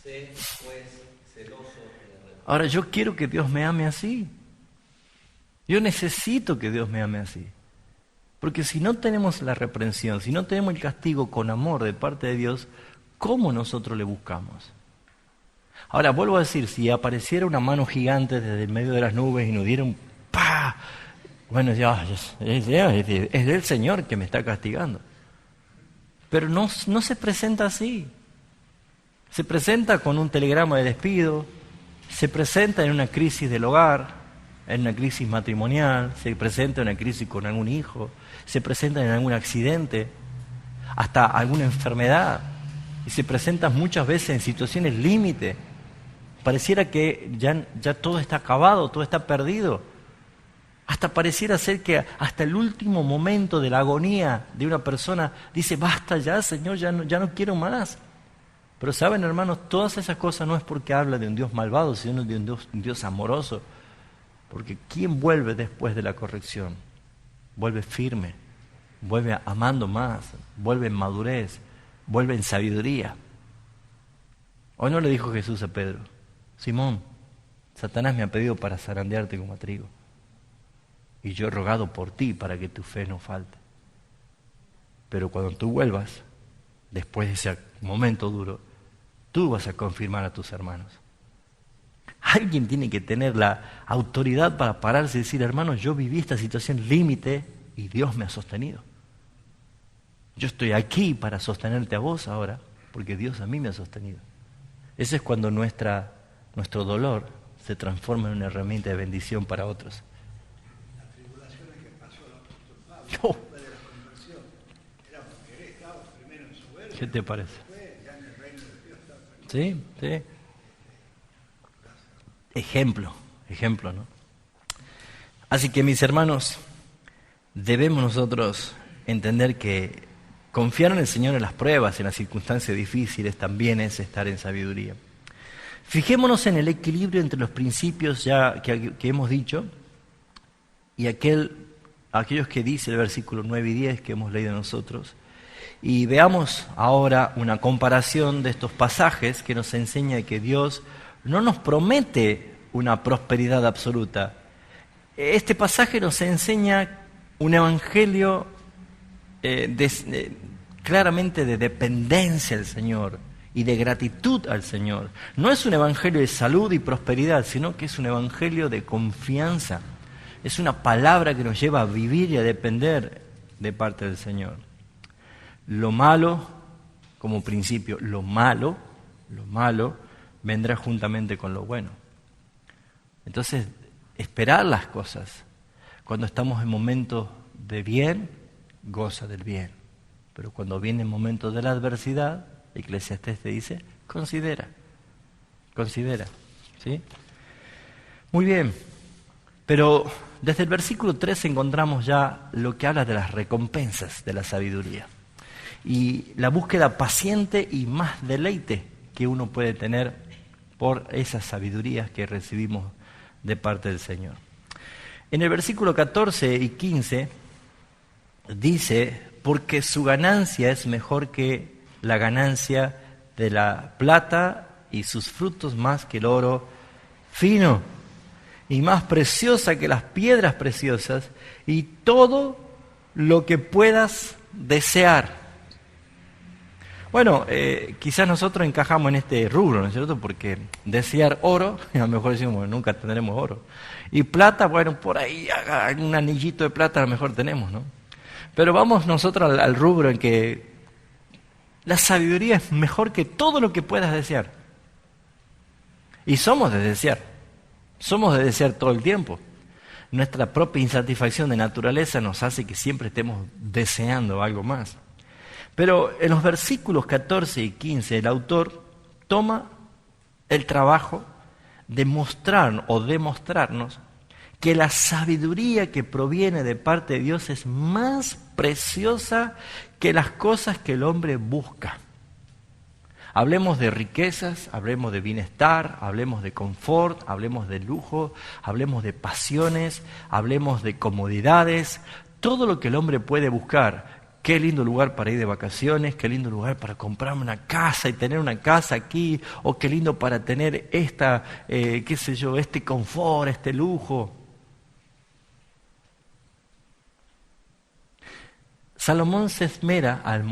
Sé, pues, celoso de la verdad. Ahora, yo quiero que Dios me ame así. Yo necesito que Dios me ame así. Porque si no tenemos la reprensión, si no tenemos el castigo con amor de parte de Dios, ¿cómo nosotros le buscamos? Ahora, vuelvo a decir, si apareciera una mano gigante desde el medio de las nubes y nos diera un ¡pah! Bueno, ya, es el Señor que me está castigando. Pero no se presenta así. Se presenta con un telegrama de despido, se presenta en una crisis del hogar, en una crisis matrimonial, se presenta en una crisis con algún hijo, se presenta en algún accidente, hasta alguna enfermedad, y se presenta muchas veces en situaciones límite. Pareciera que ya todo está acabado, todo está perdido. Hasta pareciera ser que hasta el último momento de la agonía de una persona dice, basta ya, Señor, ya no quiero más. Pero saben, hermanos, todas esas cosas no es porque habla de un Dios malvado, sino de un Dios amoroso. Porque ¿quién vuelve después de la corrección? Vuelve firme, vuelve amando más, vuelve en madurez, vuelve en sabiduría. Hoy no le dijo Jesús a Pedro, Simón, Satanás me ha pedido para zarandearte como a trigo. Y yo he rogado por ti para que tu fe no falte. Pero cuando tú vuelvas, después de ese momento duro, tú vas a confirmar a tus hermanos. Alguien tiene que tener la autoridad para pararse y decir, hermanos, yo viví esta situación límite y Dios me ha sostenido. Yo estoy aquí para sostenerte a vos ahora, porque Dios a mí me ha sostenido. Ese es cuando nuestro dolor se transforma en una herramienta de bendición para otros. Las tribulaciones que pasó el apóstol Pablo después de la conversión era porque él estaba primero en soberbia. ¿Qué te parece? Después ya en el reino de Dios estaba feliz. Sí, sí. Ejemplo, ¿no? Así que, mis hermanos, debemos nosotros entender que confiar en el Señor en las pruebas, en las circunstancias difíciles, también es estar en sabiduría. Fijémonos en el equilibrio entre los principios ya que hemos dicho y aquellos que dice el versículo 9 y 10 que hemos leído nosotros. Y veamos ahora una comparación de estos pasajes que nos enseña que Dios no nos promete una prosperidad absoluta. Este pasaje nos enseña un evangelio claramente de dependencia al Señor y de gratitud al Señor. No es un evangelio de salud y prosperidad, sino que es un evangelio de confianza. Es una palabra que nos lleva a vivir y a depender de parte del Señor. Lo malo, como principio, lo malo vendrá juntamente con lo bueno. Entonces, esperar las cosas. Cuando estamos en momentos de bien, goza del bien. Pero cuando vienen momentos de la adversidad, Eclesiastés te dice, considera. ¿Sí? Muy bien. Pero desde el versículo 3 encontramos ya lo que habla de las recompensas de la sabiduría. Y la búsqueda paciente y más deleite que uno puede tener por esas sabidurías que recibimos de parte del Señor. En el versículo 14 y 15 dice, porque su ganancia es mejor que la ganancia de la plata y sus frutos más que el oro fino y más preciosa que las piedras preciosas y todo lo que puedas desear. Bueno, quizás nosotros encajamos en este rubro, ¿no es cierto? Porque desear oro, a lo mejor decimos, bueno, nunca tendremos oro. Y plata, bueno, por ahí un anillito de plata a lo mejor tenemos, ¿no? Pero vamos nosotros al rubro en que la sabiduría es mejor que todo lo que puedas desear. Y somos de desear todo el tiempo. Nuestra propia insatisfacción de naturaleza nos hace que siempre estemos deseando algo más. Pero en los versículos 14 y 15 el autor toma el trabajo de mostrar o demostrarnos que la sabiduría que proviene de parte de Dios es más preciosa que las cosas que el hombre busca. Hablemos de riquezas, hablemos de bienestar, hablemos de confort, hablemos de lujo, hablemos de pasiones, hablemos de comodidades, todo lo que el hombre puede buscar. Qué lindo lugar para ir de vacaciones, qué lindo lugar para comprarme una casa y tener una casa aquí, o qué lindo para tener este confort, este lujo. Salomón se esmera al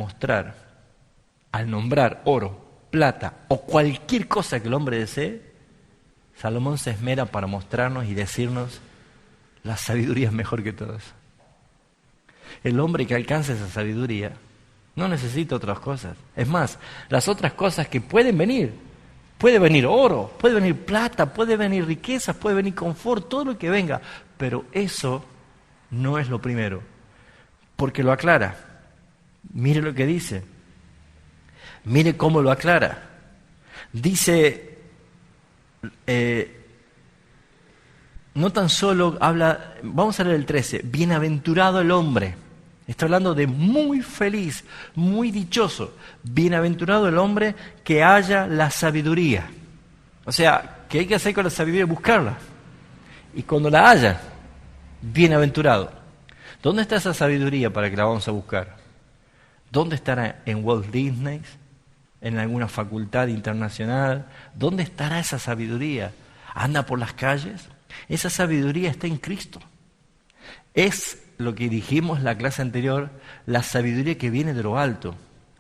nombrar oro, plata o cualquier cosa que el hombre desee. Salomón se esmera para mostrarnos y decirnos: la sabiduría es mejor que todo eso. El hombre que alcanza esa sabiduría no necesita otras cosas. Es más, las otras cosas que puede venir oro, puede venir plata, puede venir riqueza, puede venir confort, todo lo que venga, pero eso no es lo primero, porque lo aclara. Mire lo que dice, mire cómo lo aclara. Dice, no tan solo habla, vamos a leer el 13, bienaventurado el hombre. Está hablando de muy feliz, muy dichoso. Bienaventurado el hombre que haya la sabiduría. O sea, ¿qué hay que hacer con la sabiduría? Buscarla. Y cuando la haya, bienaventurado. ¿Dónde está esa sabiduría para que la vamos a buscar? ¿Dónde estará? ¿En Walt Disney? ¿En alguna facultad internacional? ¿Dónde estará esa sabiduría? ¿Anda por las calles? Esa sabiduría está en Cristo. Es lo que dijimos en la clase anterior, la sabiduría que viene de lo alto.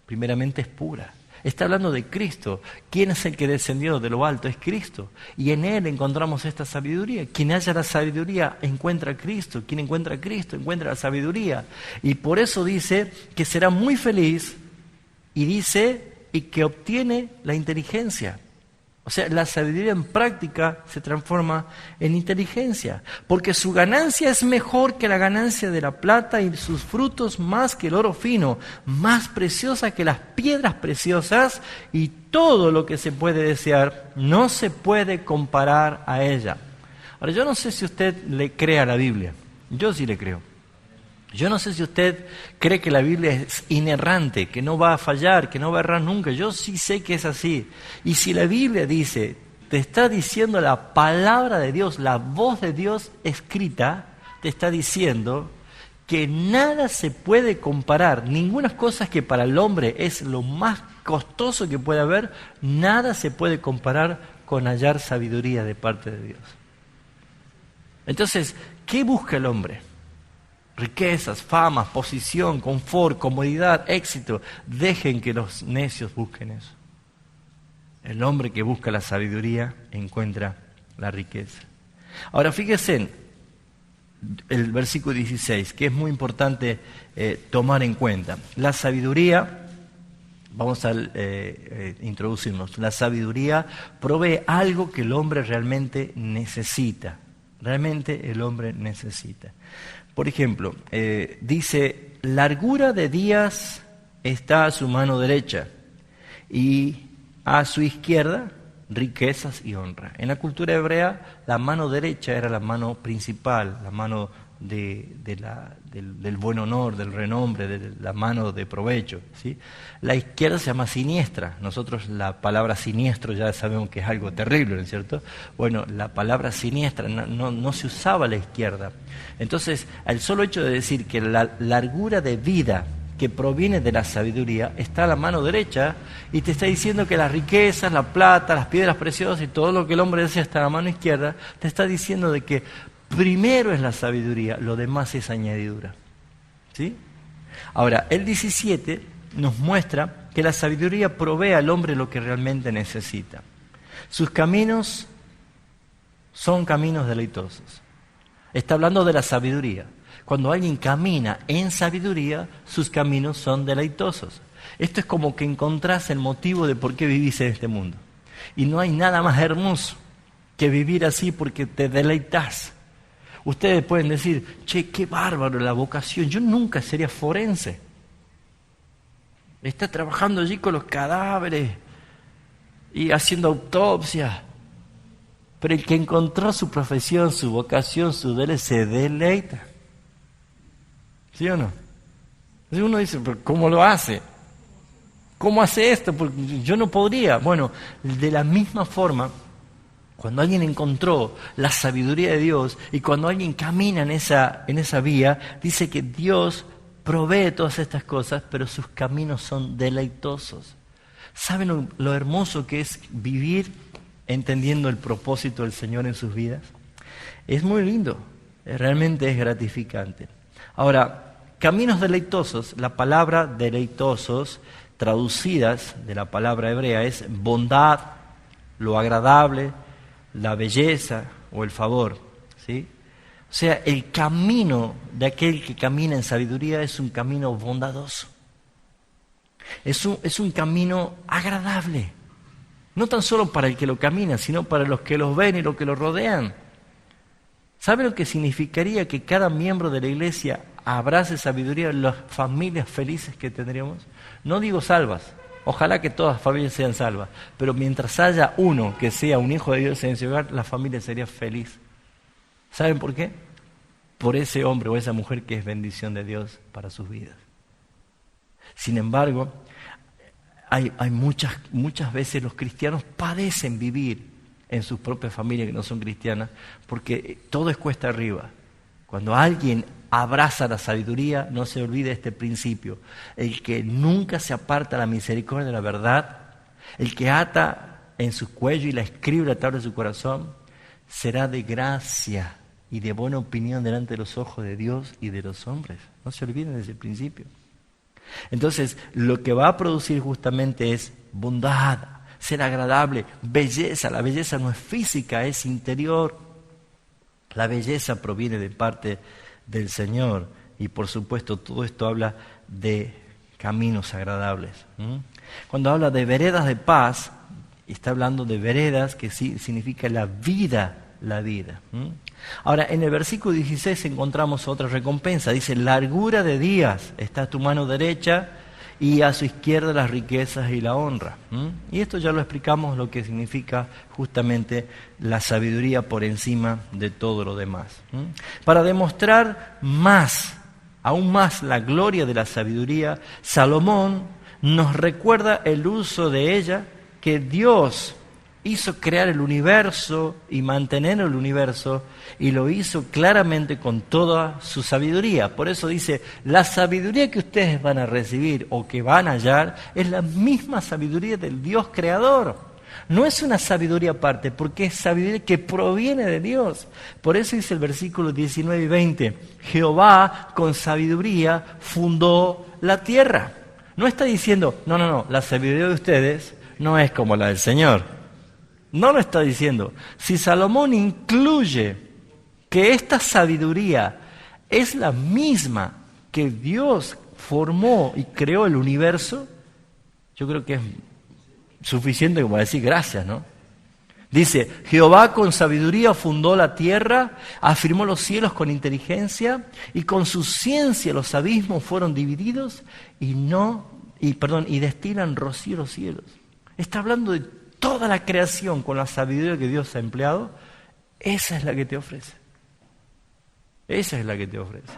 Primeramente es pura. Está hablando de Cristo. ¿Quién es el que descendió de lo alto? Es Cristo. Y en Él encontramos esta sabiduría. Quien haya la sabiduría encuentra a Cristo. Quien encuentra a Cristo encuentra la sabiduría. Y por eso dice que será muy feliz y dice y que obtiene la inteligencia. O sea, la sabiduría en práctica se transforma en inteligencia, porque su ganancia es mejor que la ganancia de la plata y sus frutos más que el oro fino, más preciosa que las piedras preciosas, y todo lo que se puede desear no se puede comparar a ella. Ahora, yo no sé si usted le cree a la Biblia, yo sí le creo. Yo no sé si usted cree que la Biblia es inerrante, que no va a fallar, que no va a errar nunca. Yo sí sé que es así. Y si la Biblia dice, te está diciendo la palabra de Dios, la voz de Dios escrita, te está diciendo que nada se puede comparar, ninguna cosa que para el hombre es lo más costoso que puede haber, nada se puede comparar con hallar sabiduría de parte de Dios. Entonces, ¿qué busca el hombre? Riquezas, fama, posición, confort, comodidad, éxito. Dejen que los necios busquen eso. El hombre que busca la sabiduría encuentra la riqueza. Ahora fíjense en el versículo 16, que es muy importante tomar en cuenta. La sabiduría, vamos a introducirnos, la sabiduría provee algo que el hombre realmente necesita. Realmente el hombre necesita. Por ejemplo, dice, largura de días está a su mano derecha y a su izquierda riquezas y honra. En la cultura hebrea, la mano derecha era la mano principal, la mano del buen honor, del renombre, de la mano de provecho, ¿sí? La izquierda se llama siniestra. Nosotros la palabra siniestro ya sabemos que es algo terrible, ¿no es cierto? Bueno, la palabra siniestra no se usaba a la izquierda. Entonces, el solo hecho de decir que la largura de vida que proviene de la sabiduría está a la mano derecha y te está diciendo que las riquezas, la plata, las piedras preciosas y todo lo que el hombre desea está a la mano izquierda, te está diciendo de que primero es la sabiduría, lo demás es añadidura. ¿Sí? Ahora, el 17 nos muestra que la sabiduría provee al hombre lo que realmente necesita. Sus caminos son caminos deleitosos. Está hablando de la sabiduría. Cuando alguien camina en sabiduría, sus caminos son deleitosos. Esto es como que encontrás el motivo de por qué vivís en este mundo. Y no hay nada más hermoso que vivir así porque te deleitas. Ustedes pueden decir, che, qué bárbaro la vocación, yo nunca sería forense. Está trabajando allí con los cadáveres y haciendo autopsia. Pero el que encontró su profesión, su vocación, su deleite, se deleita. ¿Sí o no? Entonces uno dice, ¿pero cómo lo hace? ¿Cómo hace esto? Porque yo no podría. Bueno, de la misma forma, cuando alguien encontró la sabiduría de Dios y cuando alguien camina en esa vía, dice que Dios provee todas estas cosas, pero sus caminos son deleitosos. ¿Saben lo hermoso que es vivir entendiendo el propósito del Señor en sus vidas? Es muy lindo, realmente es gratificante. Ahora, caminos deleitosos, la palabra deleitosos, traducidas de la palabra hebrea, es bondad, lo agradable, la belleza o el favor, ¿sí? O sea, el camino de aquel que camina en sabiduría es un camino bondadoso. Es un camino agradable. No tan solo para el que lo camina, sino para los que los ven y los que lo rodean. ¿Sabe lo que significaría que cada miembro de la iglesia abrace sabiduría en las familias felices que tendríamos? No digo salvas. Ojalá que todas las familias sean salvas. Pero mientras haya uno que sea un hijo de Dios en ese hogar, la familia sería feliz. ¿Saben por qué? Por ese hombre o esa mujer que es bendición de Dios para sus vidas. Sin embargo, hay muchas veces los cristianos padecen vivir en sus propias familias que no son cristianas, porque todo es cuesta arriba. Cuando alguien abraza la sabiduría, no se olvide este principio. El que nunca se aparta la misericordia de la verdad, el que ata en su cuello y la escribe a través de su corazón, será de gracia y de buena opinión delante de los ojos de Dios y de los hombres. No se olviden de ese principio. Entonces, lo que va a producir justamente es bondad, ser agradable, belleza. La belleza no es física, es interior. La belleza proviene de parte del Señor. Y por supuesto, todo esto habla de caminos agradables. Cuando habla de veredas de paz, está hablando de veredas que sí significa la vida. Ahora, en el versículo 16 encontramos otra recompensa. Dice, largura de días está a tu mano derecha y a su izquierda las riquezas y la honra. Y esto ya lo explicamos, lo que significa justamente la sabiduría por encima de todo lo demás. Para demostrar aún más la gloria de la sabiduría, Salomón nos recuerda el uso de ella que Dios hizo crear el universo y mantener el universo, y lo hizo claramente con toda su sabiduría. Por eso dice, la sabiduría que ustedes van a recibir o que van a hallar es la misma sabiduría del Dios creador. No es una sabiduría aparte, porque es sabiduría que proviene de Dios. Por eso dice el versículo 19 y 20, Jehová con sabiduría fundó la tierra. No está diciendo, no, la sabiduría de ustedes no es como la del Señor. No lo está diciendo. Si Salomón incluye que esta sabiduría es la misma que Dios formó y creó el universo, yo creo que es suficiente como decir gracias, ¿no? Dice, Jehová con sabiduría fundó la tierra, afirmó los cielos con inteligencia, y con su ciencia los abismos fueron divididos y destilan rocío los cielos. Está hablando de toda la creación con la sabiduría que Dios ha empleado. Esa es la que te ofrece. Esa es la que te ofrece.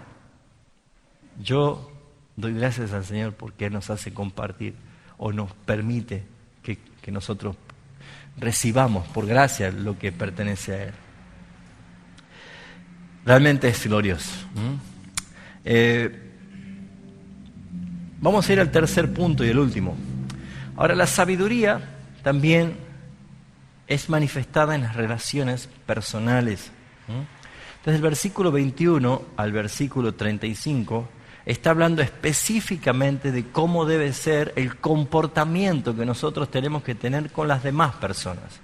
Yo doy gracias al Señor porque Él nos hace compartir o nos permite que nosotros recibamos por gracia lo que pertenece a Él. Realmente es glorioso. Vamos a ir al tercer punto y el último. Ahora, la sabiduría también es manifestada en las relaciones personales. Desde el versículo 21 al versículo 35 está hablando específicamente de cómo debe ser el comportamiento que nosotros tenemos que tener con las demás personas.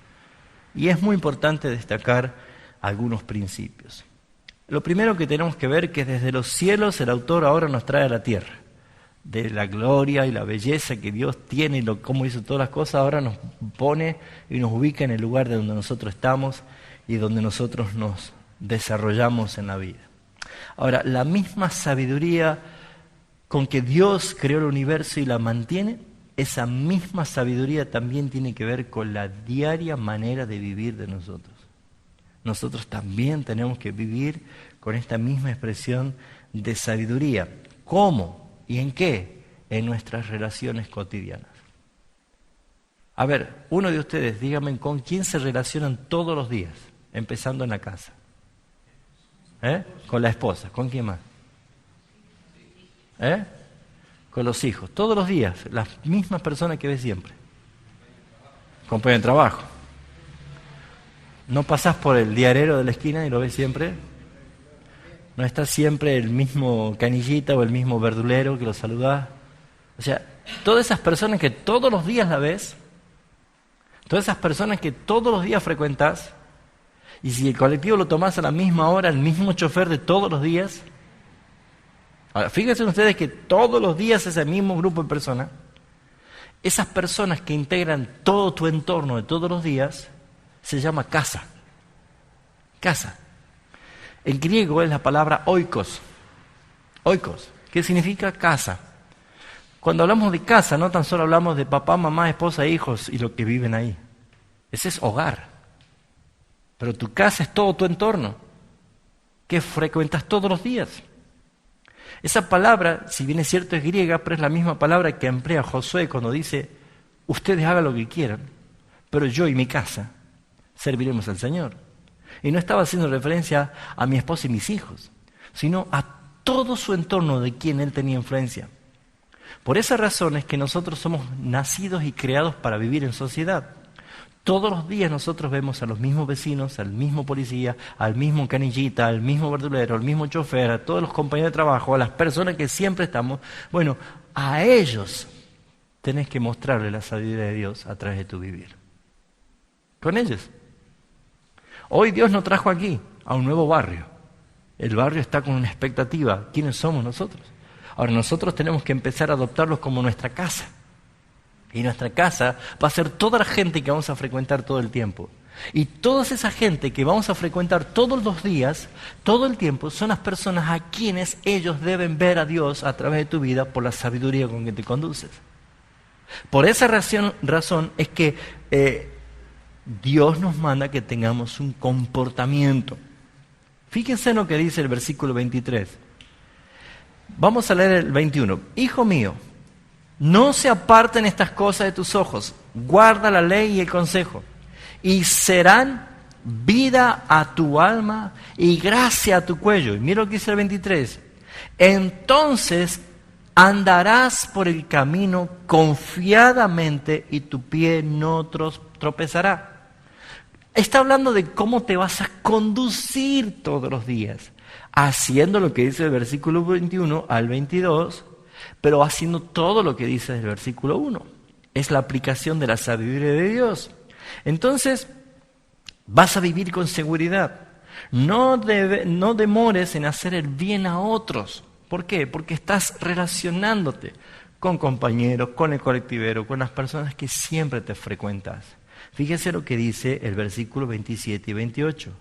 Y es muy importante destacar algunos principios. Lo primero que tenemos que ver es que desde los cielos el autor ahora nos trae a la tierra. De la gloria y la belleza que Dios tiene y cómo hizo todas las cosas, ahora nos pone y nos ubica en el lugar de donde nosotros estamos y donde nosotros nos desarrollamos en la vida. Ahora, la misma sabiduría con que Dios creó el universo y la mantiene, esa misma sabiduría también tiene que ver con la diaria manera de vivir de nosotros. Nosotros también tenemos que vivir con esta misma expresión de sabiduría. ¿Cómo? ¿Y en qué? En nuestras relaciones cotidianas. A ver, uno de ustedes, díganme con quién se relacionan todos los días, empezando en la casa. Con la esposa, ¿con quién más? Con los hijos, todos los días, las mismas personas que ves siempre. Compañero de trabajo. ¿No pasás por el diarero de la esquina y lo ves siempre? ¿No está siempre el mismo canillita o el mismo verdulero que lo saludás? O sea, todas esas personas que todos los días la ves, todas esas personas que todos los días frecuentás, y si el colectivo lo tomás a la misma hora, el mismo chofer de todos los días. Ahora, fíjense ustedes que todos los días ese mismo grupo de personas, esas personas que integran todo tu entorno de todos los días, se llama casa. Casa. En griego es la palabra oikos. Oikos, ¿qué significa casa? Cuando hablamos de casa, no tan solo hablamos de papá, mamá, esposa, hijos y lo que viven ahí. Ese es hogar. Pero tu casa es todo tu entorno, que frecuentas todos los días. Esa palabra, si bien es cierto, es griega, pero es la misma palabra que emplea Josué cuando dice, ustedes hagan lo que quieran, pero yo y mi casa serviremos al Señor. Y no estaba haciendo referencia a mi esposa y mis hijos, sino a todo su entorno de quien él tenía influencia. Por esa razón es que nosotros somos nacidos y creados para vivir en sociedad. Todos los días nosotros vemos a los mismos vecinos, al mismo policía, al mismo canillita, al mismo verdulero, al mismo chofer, a todos los compañeros de trabajo, a las personas que siempre estamos. Bueno, a ellos tenés que mostrarle la sabiduría de Dios a través de tu vivir. Con ellos. Hoy Dios nos trajo aquí, a un nuevo barrio. El barrio está con una expectativa. ¿Quiénes somos nosotros? Ahora nosotros tenemos que empezar a adoptarlos como nuestra casa. Y nuestra casa va a ser toda la gente que vamos a frecuentar todo el tiempo. Y toda esa gente que vamos a frecuentar todos los días, todo el tiempo, son las personas a quienes ellos deben ver a Dios a través de tu vida por la sabiduría con que te conduces. Por esa razón es que Dios nos manda que tengamos un comportamiento. Fíjense en lo que dice el versículo 23. Vamos a leer el 21. Hijo mío, no se aparten estas cosas de tus ojos, guarda la ley y el consejo, y serán vida a tu alma y gracia a tu cuello. Y mira lo que dice el 23. Entonces andarás por el camino confiadamente y tu pie no tropezará. Está hablando de cómo te vas a conducir todos los días, haciendo lo que dice el versículo 21 al 22, pero haciendo todo lo que dice el versículo 1. Es la aplicación de la sabiduría de Dios. Entonces, vas a vivir con seguridad. No demores en hacer el bien a otros. ¿Por qué? Porque estás relacionándote con compañeros, con el colectivero, con las personas que siempre te frecuentas. Fíjese lo que dice el versículo 27 y 28.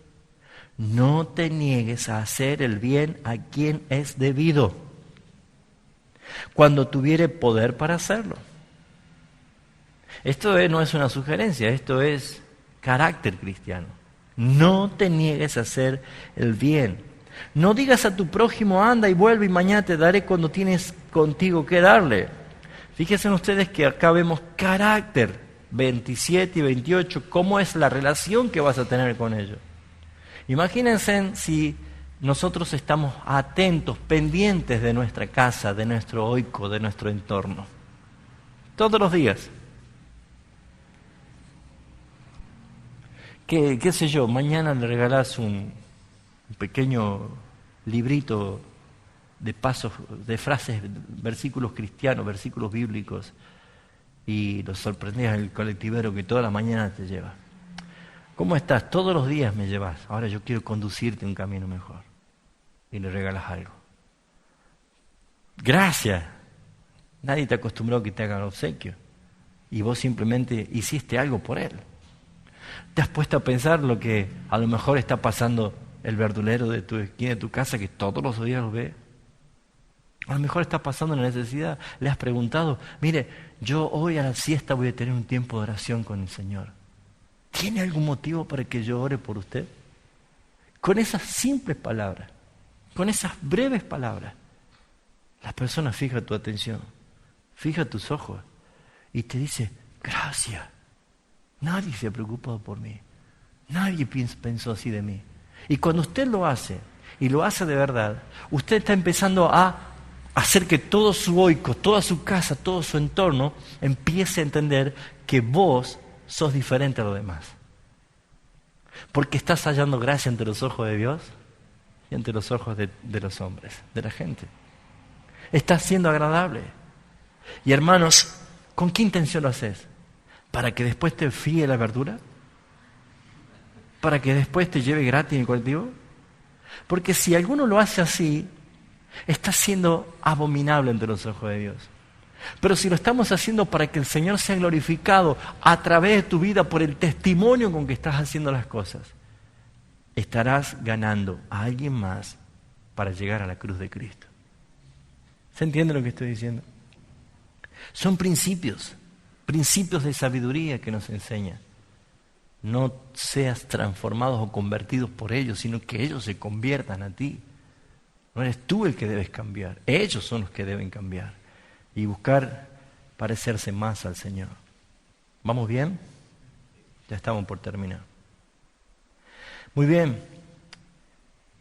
No te niegues a hacer el bien a quien es debido, cuando tuviere poder para hacerlo. Esto no es una sugerencia, esto es carácter cristiano. No te niegues a hacer el bien. No digas a tu prójimo, anda y vuelve y mañana te daré cuando tienes contigo que darle. Fíjense ustedes que acá vemos carácter, 27 y 28, cómo es la relación que vas a tener con ellos. Imagínense si nosotros estamos atentos, pendientes de nuestra casa, de nuestro oico, de nuestro entorno. Todos los días. ¿Qué sé yo? Mañana le regalás un pequeño librito de pasos, de frases, versículos cristianos, versículos bíblicos, y los sorprendés al colectivero que toda la mañana te lleva. ¿Cómo estás? Todos los días me llevas. Ahora yo quiero conducirte un camino mejor. Y le regalas algo. Gracias. Nadie te acostumbró a que te hagan obsequio. Y vos simplemente hiciste algo por él. ¿Te has puesto a pensar lo que a lo mejor está pasando el verdulero de tu esquina de tu casa, que todos los días lo ve? A lo mejor está pasando una necesidad. Le has preguntado, mire, yo hoy a la siesta voy a tener un tiempo de oración con el Señor. ¿Tiene algún motivo para que yo ore por usted? Con esas simples palabras, con esas breves palabras, la persona fija tu atención, fija tus ojos y te dice, gracias, Nadie se ha preocupado por mí. Nadie pensó así de mí. Y cuando usted lo hace, y lo hace de verdad, usted está empezando a hacer que todo su oikos, toda su casa, todo su entorno empiece a entender que vos sos diferente a los demás. Porque estás hallando gracia ante los ojos de Dios y ante los ojos de los hombres, de la gente. Estás siendo agradable. Y hermanos, ¿con qué intención lo haces? ¿Para que después te fíe la verdura? ¿Para que después te lleve gratis en el colectivo? Porque si alguno lo hace así, está siendo abominable ante los ojos de Dios. Pero si lo estamos haciendo para que el Señor sea glorificado a través de tu vida por el testimonio con que estás haciendo las cosas, estarás ganando a alguien más para llegar a la cruz de Cristo. ¿Se entiende lo que estoy diciendo? Son principios de sabiduría que nos enseña. No seas transformados o convertidos por ellos, sino que ellos se conviertan a ti. No eres tú el que debes cambiar, ellos son los que deben cambiar y buscar parecerse más al Señor. ¿Vamos bien? Ya estamos por terminar. Muy bien.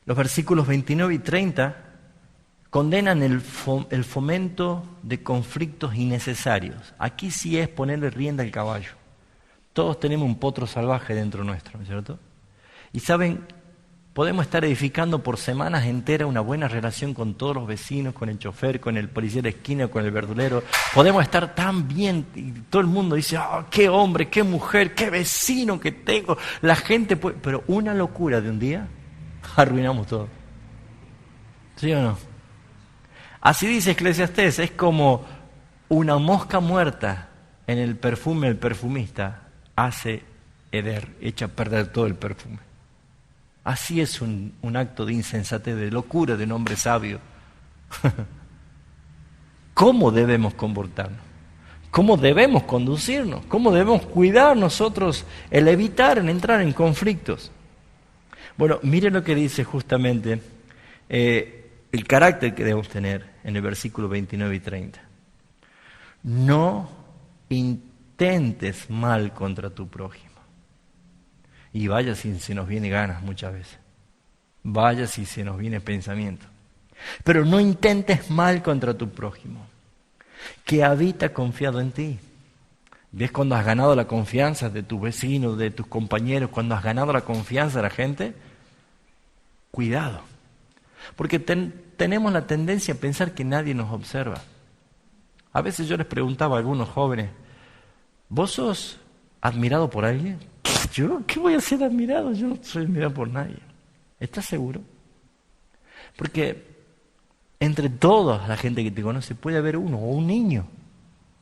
Los versículos 29 y 30 condenan el fomento de conflictos innecesarios. Aquí sí es ponerle rienda al caballo. Todos tenemos un potro salvaje dentro nuestro, ¿no es cierto? Y saben, podemos estar edificando por semanas enteras una buena relación con todos los vecinos, con el chofer, con el policía de esquina, con el verdulero. Podemos estar tan bien y todo el mundo dice, oh, qué hombre, qué mujer, qué vecino que tengo. La gente puede... Pero una locura de un día, arruinamos todo. ¿Sí o no? Así dice Eclesiastés, es como una mosca muerta en el perfume del perfumista hace heder, echa a perder todo el perfume. Así es un acto de insensatez, de locura de un hombre sabio. ¿Cómo debemos comportarnos? ¿Cómo debemos conducirnos? ¿Cómo debemos cuidar nosotros el evitar, el entrar en conflictos? Bueno, miren lo que dice justamente el carácter que debemos tener en el versículo 29 y 30. No intentes mal contra tu prójimo. Y vaya si se nos viene ganas muchas veces. Vaya si se nos viene pensamiento. Pero no intentes mal contra tu prójimo, que habita confiado en ti. ¿Ves cuando has ganado la confianza de tus vecinos, de tus compañeros? Cuando has ganado la confianza de la gente, cuidado. Porque tenemos la tendencia a pensar que nadie nos observa. A veces yo les preguntaba a algunos jóvenes, ¿vos sos admirado por alguien? ¿Yo? ¿Qué voy a ser admirado? Yo no soy admirado por nadie. ¿Estás seguro? Porque entre toda la gente que te conoce puede haber uno o un niño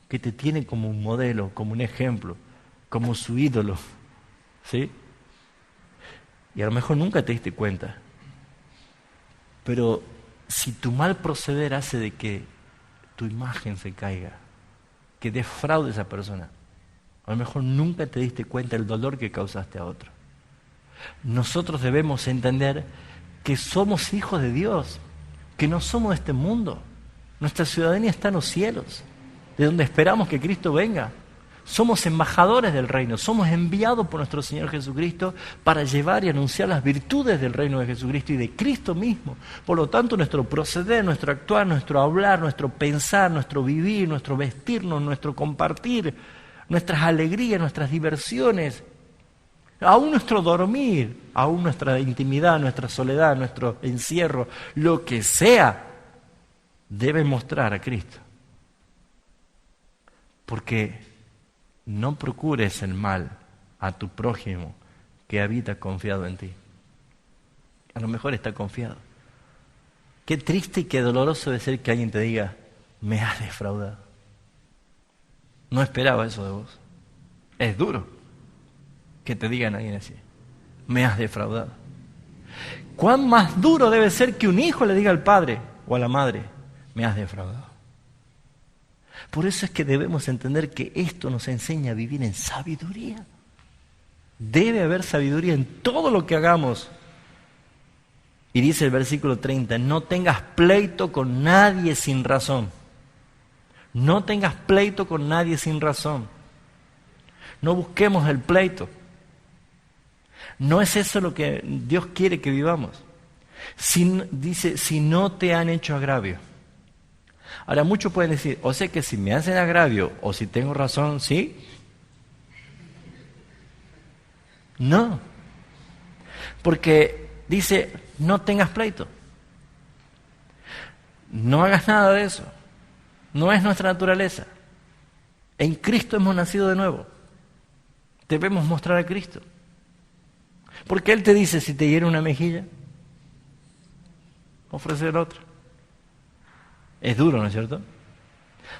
que te tiene como un modelo, como un ejemplo, como su ídolo. ¿Sí? Y a lo mejor nunca te diste cuenta. Pero si tu mal proceder hace de que tu imagen se caiga, que defraude a esa persona, a lo mejor nunca te diste cuenta del dolor que causaste a otro. Nosotros debemos entender que somos hijos de Dios, que no somos de este mundo. Nuestra ciudadanía está en los cielos, de donde esperamos que Cristo venga. Somos embajadores del reino, somos enviados por nuestro Señor Jesucristo para llevar y anunciar las virtudes del reino de Jesucristo y de Cristo mismo. Por lo tanto, nuestro proceder, nuestro actuar, nuestro hablar, nuestro pensar, nuestro vivir, nuestro vestirnos, nuestro compartir, nuestras alegrías, nuestras diversiones, aún nuestro dormir, aún nuestra intimidad, nuestra soledad, nuestro encierro, lo que sea, debe mostrar a Cristo. Porque no procures el mal a tu prójimo que habita confiado en ti. A lo mejor está confiado. Qué triste y qué doloroso debe ser que alguien te diga, me has defraudado. No esperaba eso de vos. Es duro que te digan a alguien así, me has defraudado. ¿Cuán más duro debe ser que un hijo le diga al padre o a la madre, me has defraudado? Por eso es que debemos entender que esto nos enseña a vivir en sabiduría. Debe haber sabiduría en todo lo que hagamos. Y dice el versículo 30, no tengas pleito con nadie sin razón. No tengas pleito con nadie sin razón. No busquemos el pleito. No es eso lo que Dios quiere que vivamos. Dice, si no te han hecho agravio. Ahora, muchos pueden decir, o sea que si me hacen agravio o si tengo razón, ¿sí? No. Porque dice, no tengas pleito. No hagas nada de eso. No es nuestra naturaleza. En Cristo hemos nacido de nuevo. Debemos mostrar a Cristo. Porque Él te dice, si te hiere una mejilla, ofrecer otra. Es duro, ¿no es cierto?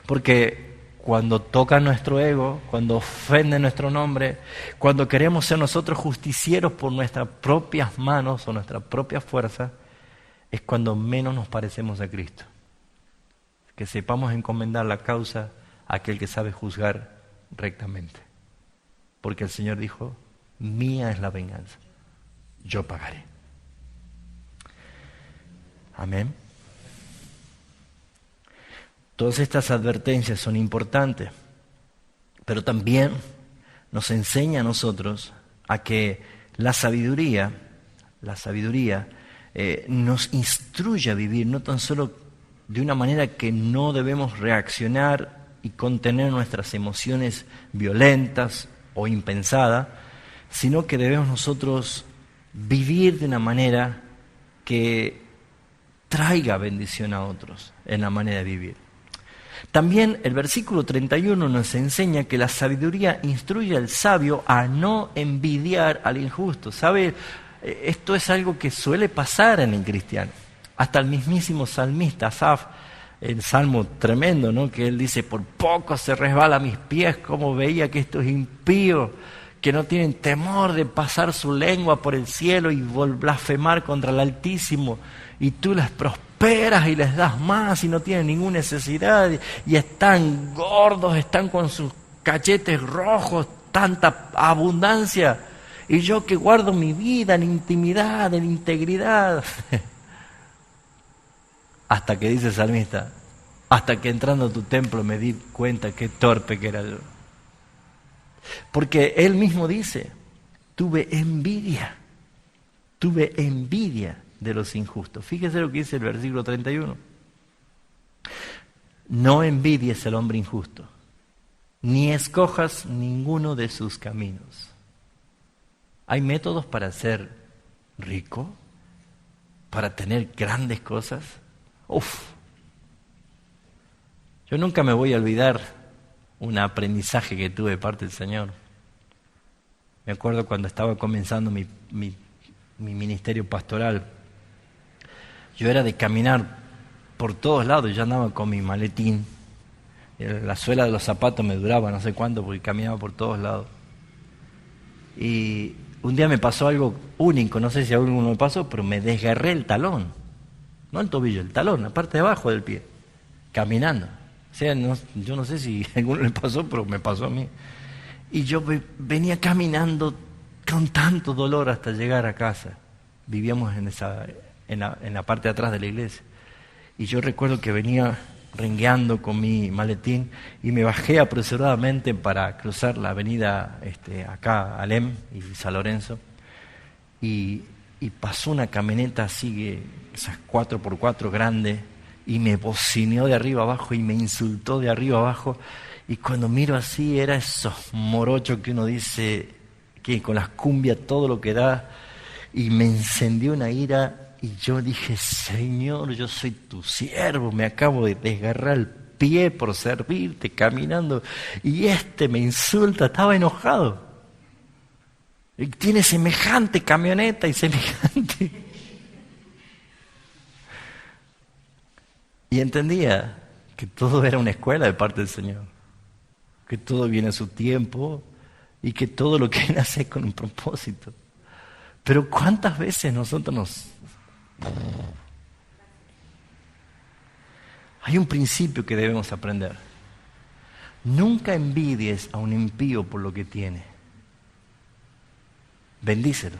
Porque cuando toca nuestro ego, cuando ofende nuestro nombre, cuando queremos ser nosotros justicieros por nuestras propias manos o nuestra propia fuerza, es cuando menos nos parecemos a Cristo. Que sepamos encomendar la causa a aquel que sabe juzgar rectamente. Porque el Señor dijo, mía es la venganza, yo pagaré. Amén. Todas estas advertencias son importantes, pero también nos enseña a nosotros a que la sabiduría nos instruye a vivir, no tan solo de una manera que no debemos reaccionar y contener nuestras emociones violentas o impensadas, sino que debemos nosotros vivir de una manera que traiga bendición a otros en la manera de vivir. También el versículo 31 nos enseña que la sabiduría instruye al sabio a no envidiar al injusto. ¿Sabe? Esto es algo que suele pasar en el cristiano. Hasta el mismísimo salmista Asaf, el salmo tremendo, ¿no? Que él dice, por poco se resbala a mis pies, como veía que estos impíos, que no tienen temor de pasar su lengua por el cielo y blasfemar contra el Altísimo, y tú les prosperas y les das más y no tienen ninguna necesidad, y están gordos, están con sus cachetes rojos, tanta abundancia, y yo que guardo mi vida en intimidad, en integridad. Hasta que dice el salmista, hasta que entrando a tu templo me di cuenta qué torpe que era yo. Porque él mismo dice, tuve envidia de los injustos. Fíjese lo que dice el versículo 31. No envidies al hombre injusto, ni escojas ninguno de sus caminos. Hay métodos para ser rico, para tener grandes cosas. Yo nunca me voy a olvidar un aprendizaje que tuve de parte del Señor. Me acuerdo cuando estaba comenzando mi ministerio pastoral. Yo era de caminar por todos lados, yo andaba con mi maletín. La suela de los zapatos me duraba no sé cuánto porque caminaba por todos lados. Y un día me pasó algo único, no sé si a alguno me pasó, pero me desgarré el talón. No el tobillo, el talón, la parte de abajo del pie, caminando. O sea, yo no sé si a alguno le pasó, pero me pasó a mí. Y yo venía caminando con tanto dolor hasta llegar a casa. Vivíamos en la parte de atrás de la iglesia. Y yo recuerdo que venía rengueando con mi maletín y me bajé apresuradamente para cruzar la avenida acá, Alem y San Lorenzo. Y pasó una camioneta así, esas 4x4 grandes, y me bocineó de arriba abajo y me insultó de arriba abajo. Y cuando miro así, era esos morochos que uno dice, que con las cumbias todo lo que da, y me encendió una ira, y yo dije, Señor, yo soy tu siervo, me acabo de desgarrar el pie por servirte caminando, y me insulta, estaba enojado. Y tiene semejante camioneta y semejante. Y entendía que todo era una escuela de parte del Señor, que todo viene a su tiempo y que todo lo que Él hace es con un propósito. Pero ¿cuántas veces nosotros Hay un principio que debemos aprender. Nunca envidies a un impío por lo que tiene. Bendícelo.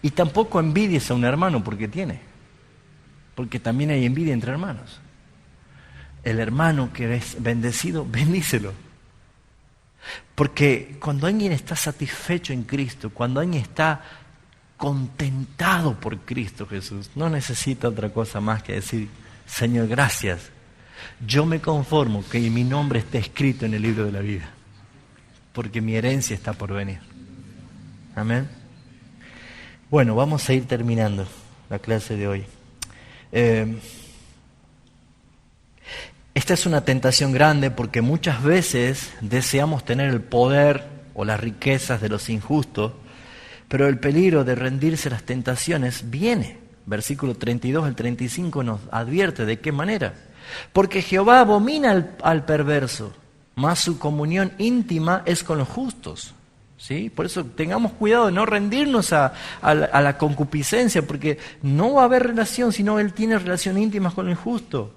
Y tampoco envidies a un hermano porque tiene. Porque también hay envidia entre hermanos. El hermano que es bendecido, bendícelo. Porque cuando alguien está satisfecho en Cristo, cuando alguien está contentado por Cristo Jesús, no necesita otra cosa más que decir, Señor, gracias. Yo me conformo que mi nombre esté escrito en el libro de la vida, porque mi herencia está por venir. Amén. Bueno, vamos a ir terminando la clase de hoy. Esta es una tentación grande porque muchas veces deseamos tener el poder o las riquezas de los injustos, pero el peligro de rendirse a las tentaciones viene. Versículo 32 al 35 nos advierte de qué manera. Porque Jehová abomina al perverso, mas su comunión íntima es con los justos. ¿Sí? Por eso tengamos cuidado de no rendirnos a la concupiscencia, porque no va a haber relación, sino Él tiene relación íntima con el justo.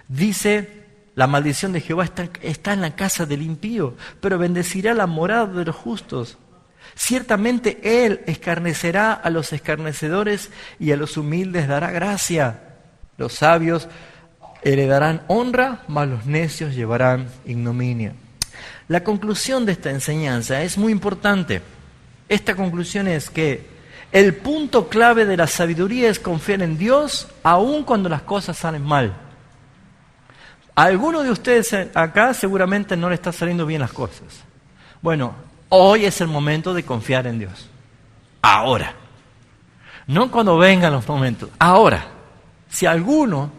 Dice, la maldición de Jehová está en la casa del impío, pero bendecirá la morada de los justos. Ciertamente Él escarnecerá a los escarnecedores y a los humildes dará gracia. Los sabios heredarán honra, mas los necios llevarán ignominia. La conclusión de esta enseñanza es muy importante. Esta conclusión es que el punto clave de la sabiduría es confiar en Dios aun cuando las cosas salen mal. A alguno de ustedes acá seguramente no le está saliendo bien las cosas. Bueno, hoy es el momento de confiar en Dios. Ahora. No cuando vengan los momentos. Ahora. Si alguno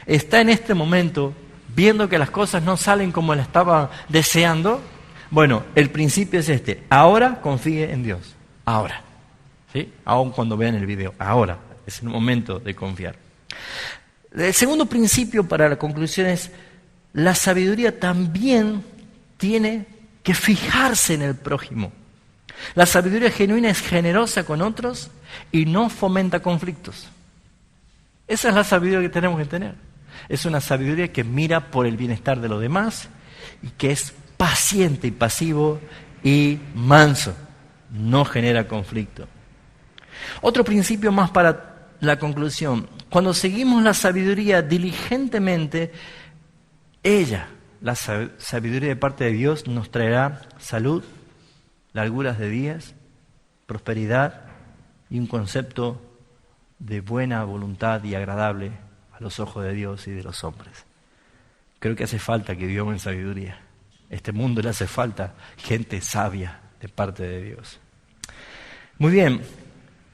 está en este momento viendo que las cosas no salen como le estaba deseando, bueno, el principio es este. Ahora confíe en Dios. Ahora. ¿Sí? Aun cuando vean el video. Ahora es el momento de confiar. El segundo principio para la conclusión es, la sabiduría también tiene que fijarse en el prójimo. La sabiduría genuina es generosa con otros y no fomenta conflictos. Esa es la sabiduría que tenemos que tener. Es una sabiduría que mira por el bienestar de los demás y que es paciente y pasivo y manso. No genera conflicto. Otro principio más para la conclusión. Cuando seguimos la sabiduría diligentemente, la sabiduría de parte de Dios, nos traerá salud, larguras de días, prosperidad y un concepto de buena voluntad y agradable a los ojos de Dios y de los hombres. Creo que hace falta que vivamos en sabiduría. Este mundo le hace falta gente sabia de parte de Dios. Muy bien,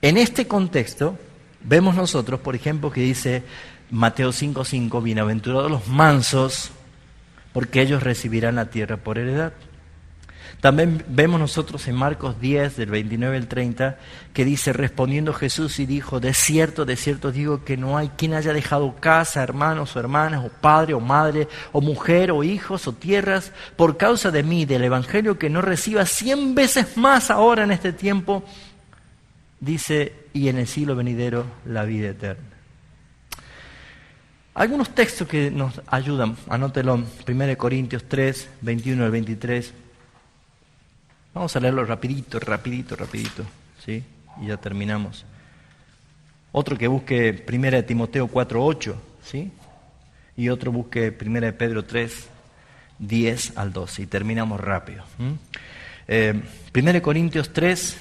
en este contexto vemos nosotros, por ejemplo, que dice Mateo 5:5, bienaventurados los mansos, porque ellos recibirán la tierra por heredad. También vemos nosotros en Marcos 10, del 29 al 30, que dice, respondiendo Jesús y dijo, de cierto digo que no hay quien haya dejado casa, hermanos o hermanas, o padre o madre, o mujer o hijos o tierras, por causa de mí, del Evangelio, que no reciba 100 veces más ahora en este tiempo, dice, y en el siglo venidero la vida eterna. Algunos textos que nos ayudan, anótelo, 1 Corintios 3, 21 al 23. Vamos a leerlo rapidito, ¿sí? Y ya terminamos. Otro que busque 1 Timoteo 4:8, ¿sí? Y otro busque 1 Pedro 3, 10 al 12. Y terminamos rápido. 1 Corintios 3,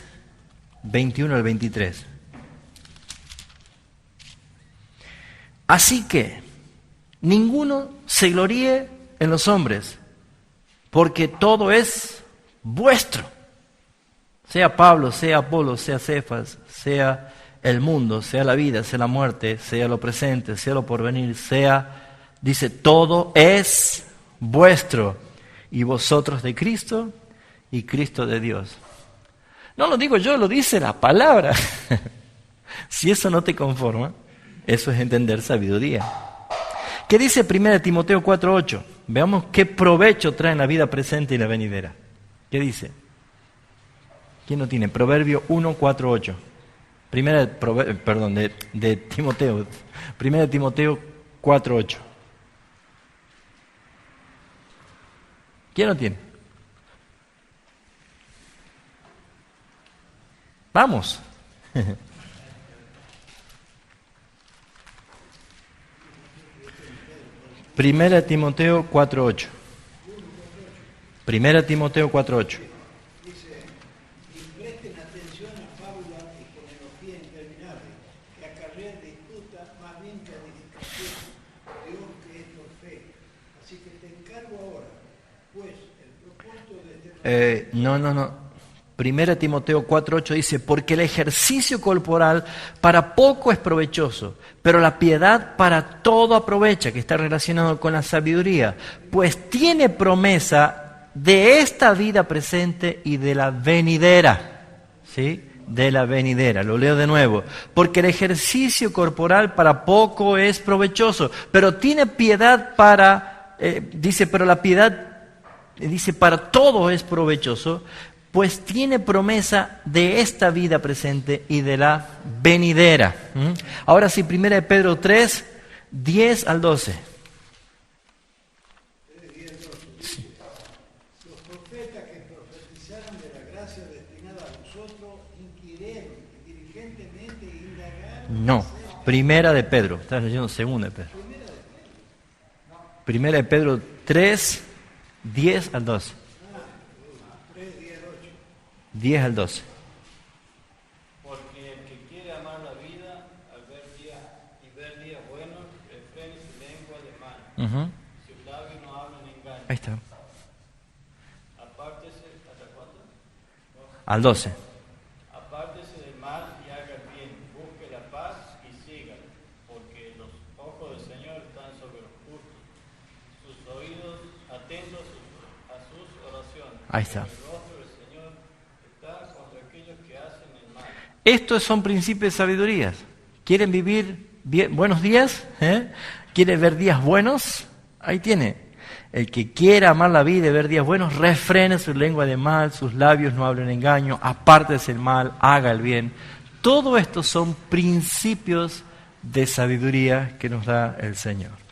21 al 23. Así que ninguno se gloríe en los hombres, porque todo es vuestro. Sea Pablo, sea Apolo, sea Cefas, sea el mundo, sea la vida, sea la muerte, sea lo presente, sea lo porvenir, dice, todo es vuestro, y vosotros de Cristo, y Cristo de Dios. No lo digo yo, lo dice la palabra. Si eso no te conforma, eso es entender sabiduría. ¿Qué dice 1 Timoteo 4:8? Veamos qué provecho trae en la vida presente y la venidera. ¿Qué dice? ¿Quién lo tiene? Proverbio 1:4-8. De Timoteo. 1 Timoteo 4:8. ¿Quién lo tiene? Vamos. 1 Timoteo 4:8. 1 Timoteo 4:8. Dice, y presten atención a fábulas y genealogías interminables, que acarrean disputa más bien que edificación, Dios que es por fe. Así que te encargo ahora, pues, el propósito de este... No. 1 Timoteo 4:8 dice, porque el ejercicio corporal para poco es provechoso, pero la piedad para todo aprovecha, que está relacionado con la sabiduría, pues tiene promesa de esta vida presente y de la venidera. ¿Sí? De la venidera, lo leo de nuevo. Porque el ejercicio corporal para poco es provechoso, pero tiene piedad para, pero la piedad, para todo es provechoso, pues tiene promesa de esta vida presente y de la venidera. Ahora sí, 1 Pedro 3, 10 al 12. Los profetas que profetizaron de la gracia destinada a vosotros inquirieron diligentemente e indagaron. No, 1 de Pedro, estás leyendo 2 de Pedro. 1 de Pedro 3, 10 al 12. 10 al 12. Porque el que quiere amar la vida al ver días buenos, refrene su lengua de mal. Sus labios no hablan engaño. Ahí está. Apártese, ¿hasta cuándo? Al 12. Apártese del mal y haga el bien. Busque la paz y sígala, porque los ojos del Señor están sobre los justos, sus oídos atentos a sus oraciones. Ahí está. Estos son principios de sabiduría. ¿Quieren vivir buenos días? ¿Quieren ver días buenos? Ahí tiene. El que quiera amar la vida y ver días buenos, refrene su lengua de mal, sus labios no hablen engaño, apártese el mal, haga el bien. Todo esto son principios de sabiduría que nos da el Señor.